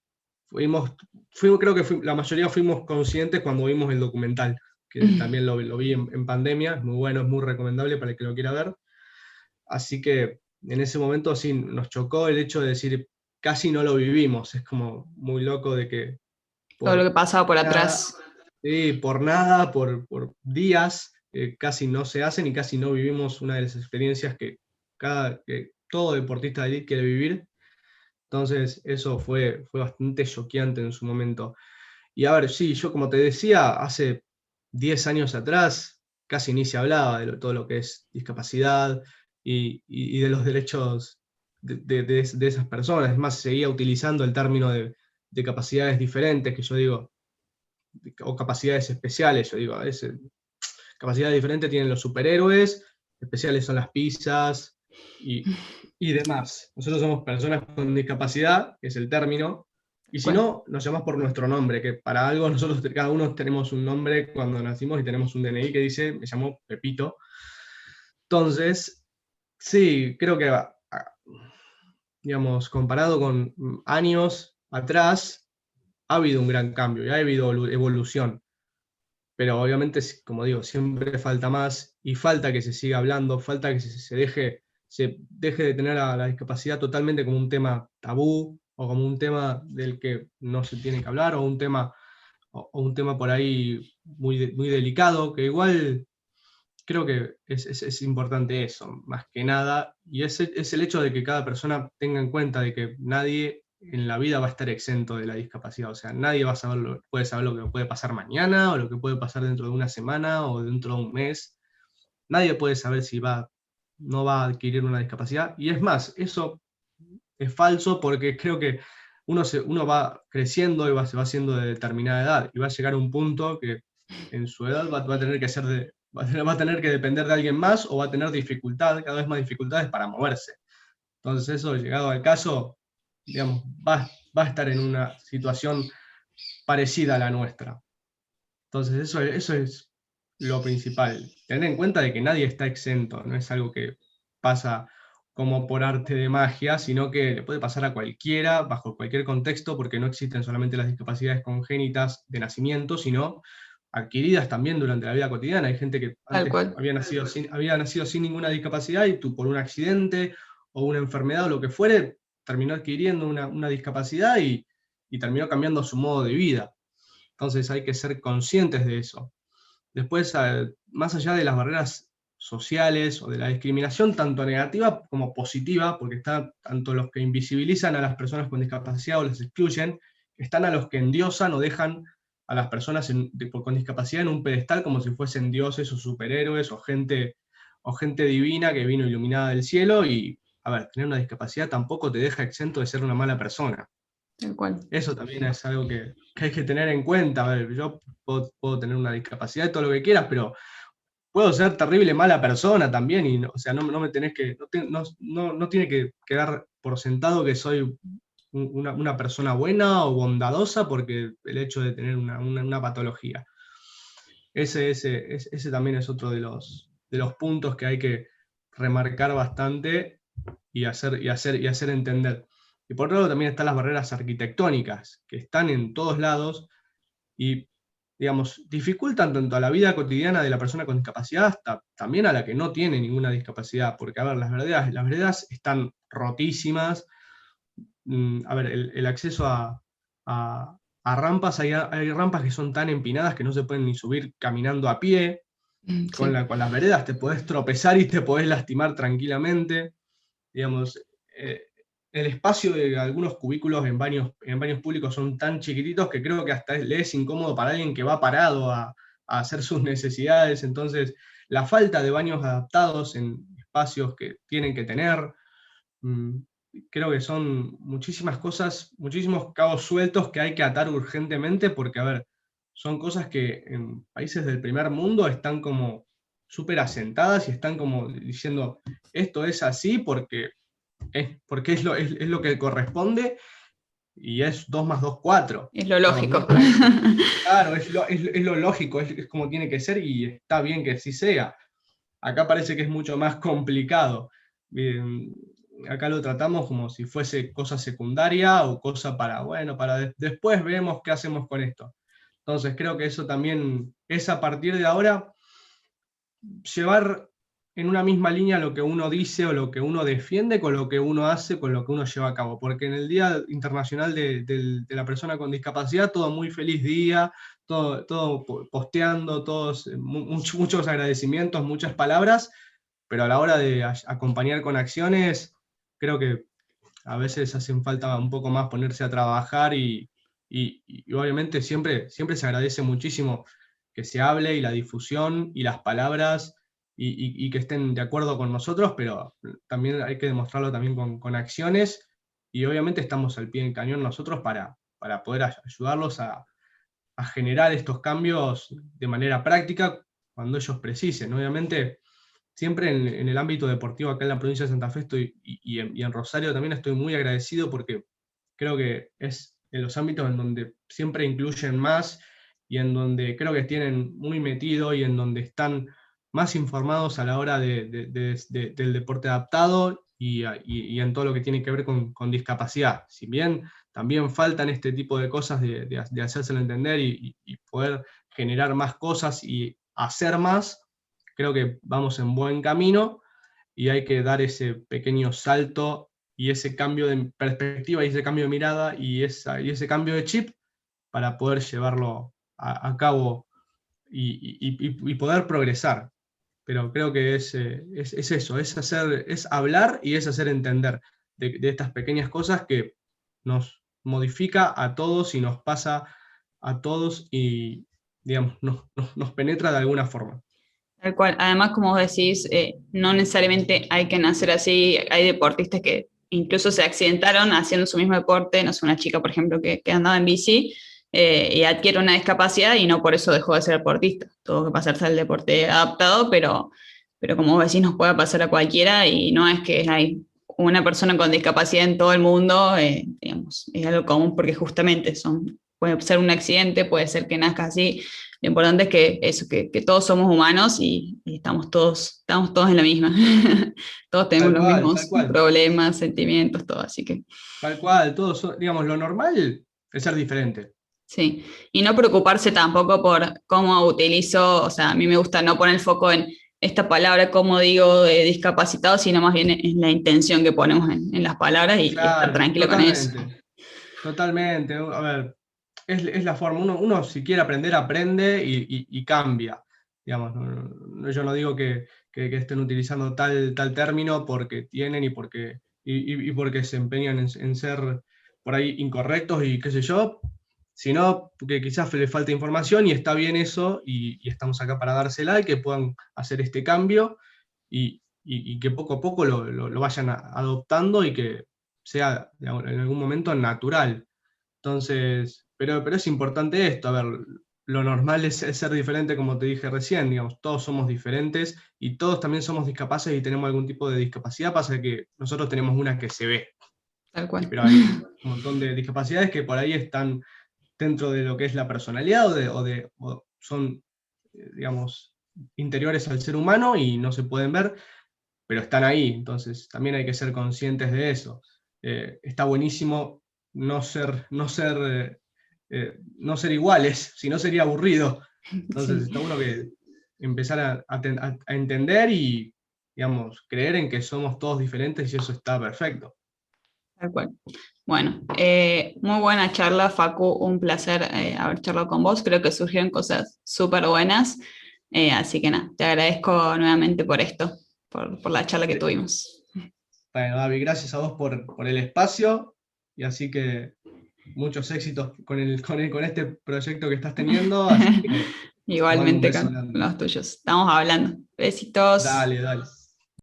Creo que la mayoría fuimos conscientes cuando vimos el documental, que también lo vi en pandemia, es muy bueno, es muy recomendable para el que lo quiera ver. Así que en ese momento sí nos chocó el hecho de decir, casi no lo vivimos, es como muy loco de que Todo lo que por pasaba por nada, atrás. sí, por nada, por días, casi no se hacen y casi no vivimos una de las experiencias que todo deportista de elite quiere vivir. Entonces eso fue bastante choqueante en su momento. Y a ver, sí, yo como te decía, hace 10 años atrás casi ni se hablaba de todo lo que es discapacidad y de los derechos de esas personas. Es más, se seguía utilizando el término de capacidades diferentes, que yo digo, o capacidades especiales, yo digo, capacidades diferentes tienen los superhéroes, especiales son las pizzas y demás. Nosotros somos personas con discapacidad, que es el término, y si Bueno, no, nos llamamos por nuestro nombre, que para algo nosotros cada uno tenemos un nombre cuando nacimos y tenemos un DNI que dice, me llamo Pepito. Entonces, sí, creo que, digamos, comparado con años atrás, ha habido un gran cambio y ha habido evolución. Pero obviamente, como digo, siempre falta más y falta que se siga hablando, falta que se deje de tener a la discapacidad totalmente como un tema tabú o como un tema del que no se tiene que hablar o o un tema por ahí muy delicado, que igual creo que es importante eso, más que nada, y es el hecho de que cada persona tenga en cuenta de que nadie en la vida va a estar exento de la discapacidad, o sea, nadie va a puede saber lo que puede pasar mañana o lo que puede pasar dentro de una semana o dentro de un mes, nadie puede saber si no va a adquirir una discapacidad, y es más, eso es falso porque creo que uno va creciendo y se va haciendo de determinada edad y va a llegar a un punto que en su edad va a tener que va a tener que depender de alguien más o va a tener cada vez más dificultades para moverse. Entonces eso, llegado al caso, digamos, va a estar en una situación parecida a la nuestra. Entonces eso es lo principal. Tener en cuenta de que nadie está exento, no es algo que pasa como por arte de magia, sino que le puede pasar a cualquiera, bajo cualquier contexto, porque no existen solamente las discapacidades congénitas de nacimiento, sino adquiridas también durante la vida cotidiana. Hay gente que tal antes cual. había nacido sin ninguna discapacidad y tú por un accidente o una enfermedad o lo que fuere, terminó adquiriendo una discapacidad y terminó cambiando su modo de vida. Entonces hay que ser conscientes de eso. Después, más allá de las barreras sociales o de la discriminación, tanto negativa como positiva, porque están tanto los que invisibilizan a las personas con discapacidad o las excluyen, están a los que endiosan o dejan a las personas con discapacidad en un pedestal como si fuesen dioses o superhéroes o gente divina que vino iluminada del cielo y a ver, tener una discapacidad tampoco te deja exento de ser una mala persona. Tal cual. Eso también es algo que hay que tener en cuenta. A ver, yo puedo tener una discapacidad, todo lo que quieras, pero puedo ser terrible mala persona también, y o sea, no me tenés que, no tiene que quedar por sentado que soy una persona buena o bondadosa porque el hecho de tener una patología. Ese también es otro de los puntos que hay que remarcar bastante y hacer entender. Y por otro lado también están las barreras arquitectónicas, que están en todos lados y, digamos, dificultan tanto a la vida cotidiana de la persona con discapacidad hasta también a la que no tiene ninguna discapacidad, porque, a ver, las veredas están rotísimas. A ver, el acceso a rampas, hay rampas que son tan empinadas que no se pueden ni subir caminando a pie. Con Sí. las veredas te podés tropezar y te podés lastimar tranquilamente. Digamos, el espacio de algunos cubículos en baños públicos son tan chiquititos que creo que hasta le es incómodo para alguien que va parado a hacer sus necesidades. Entonces, la falta de baños adaptados en espacios que tienen que tener, mm, creo que son muchísimas cosas, muchísimos cabos sueltos que hay que atar urgentemente porque, a ver, son cosas que en países del primer mundo están como súper asentadas y están como diciendo, esto es así porque es lo que corresponde y es 2 más 2 4. Es lo Digamos, lógico. claro, es lo lógico, es como tiene que ser y está bien que así sea. Acá parece que es mucho más complicado. Acá lo tratamos como si fuese cosa secundaria o cosa para, bueno, después vemos qué hacemos con esto. Entonces creo que eso también es a partir de ahora llevar en una misma línea lo que uno dice o lo que uno defiende con lo que uno hace, con lo que uno lleva a cabo. Porque en el Día Internacional de la Persona con Discapacidad, todo muy feliz día, todo posteando, todos, muchos agradecimientos, muchas palabras, pero a la hora de acompañar con acciones, creo que a veces hacen falta un poco más ponerse a trabajar y obviamente siempre se agradece muchísimo que se hable y la difusión y las palabras y que estén de acuerdo con nosotros, pero también hay que demostrarlo también con acciones y obviamente estamos al pie del cañón nosotros para poder ayudarlos a generar estos cambios de manera práctica cuando ellos precisen. Obviamente, siempre en el ámbito deportivo acá en la provincia de Santa Fe y en Rosario también estoy muy agradecido porque creo que es en los ámbitos en donde siempre incluyen más y en donde creo que tienen muy metido y en donde están más informados a la hora del deporte adaptado y en todo lo que tiene que ver con discapacidad. Si bien también faltan este tipo de cosas de hacérselo entender y poder generar más cosas y hacer más, creo que vamos en buen camino y hay que dar ese pequeño salto y ese cambio de perspectiva y ese cambio de mirada y ese cambio de chip para poder llevarlo a cabo y poder progresar. Pero creo que es eso, es hablar y es hacer entender de estas pequeñas cosas que nos modifica a todos y nos pasa a todos y, digamos, nos penetra de alguna forma. Tal cual. Además, como vos decís, no necesariamente hay que nacer así. Hay deportistas que incluso se accidentaron haciendo su mismo deporte. No sé, una chica, por ejemplo, que andaba en bici y adquiere una discapacidad y no por eso dejó de ser deportista. Tuvo que pasarse al deporte adaptado, pero como vos decís, nos puede pasar a cualquiera y no es que hay una persona con discapacidad en todo el mundo, digamos, es algo común porque justamente puede ser un accidente, puede ser que nazca así. Lo importante es que todos somos humanos y estamos todos en la misma. Todos tenemos Tal los cual, tal mismos cual. problemas, sentimientos, todo, así que Tal cual, todos, digamos, lo normal es ser diferente. sí. Y no preocuparse tampoco por cómo utilizo, o sea, a mí me gusta no poner el foco en esta palabra, como digo, discapacitado, sino más bien en la intención que ponemos en las palabras y estar Claro, tranquilo con eso. totalmente, totalmente. A ver, es la forma, uno si quiere aprender, aprende y cambia. Digamos, yo no digo que estén utilizando tal término porque tienen y porque se empeñan en ser por ahí incorrectos y qué sé yo, sino que quizás le falta información y está bien eso y estamos acá para dársela y que puedan hacer este cambio y que poco a poco lo vayan adoptando y que sea digamos, en algún momento natural. Entonces, pero es importante esto, a ver, lo normal es ser diferente, como te dije recién, digamos, todos somos diferentes y todos también somos discapaces y tenemos algún tipo de discapacidad, pasa que nosotros tenemos una que se ve, Tal cual. pero hay un montón de discapacidades que por ahí están dentro de lo que es la personalidad o son, digamos, interiores al ser humano y no se pueden ver, pero están ahí, entonces también hay que ser conscientes de eso. Está buenísimo no ser iguales, si no sería aburrido. Entonces Sí, está bueno que empezar a entender y, digamos, creer en que somos todos diferentes y eso está perfecto. tal cual. Bueno, muy buena charla, Facu, un placer haber charlado con vos, creo que surgieron cosas súper buenas, así que nada, te agradezco nuevamente por esto, por la charla que tuvimos. Bueno, Gaby, gracias a vos por el espacio y así que muchos éxitos con este proyecto que estás teniendo, así que te mando un Igualmente beso con grande. los tuyos. Estamos hablando. Besitos. Dale, dale.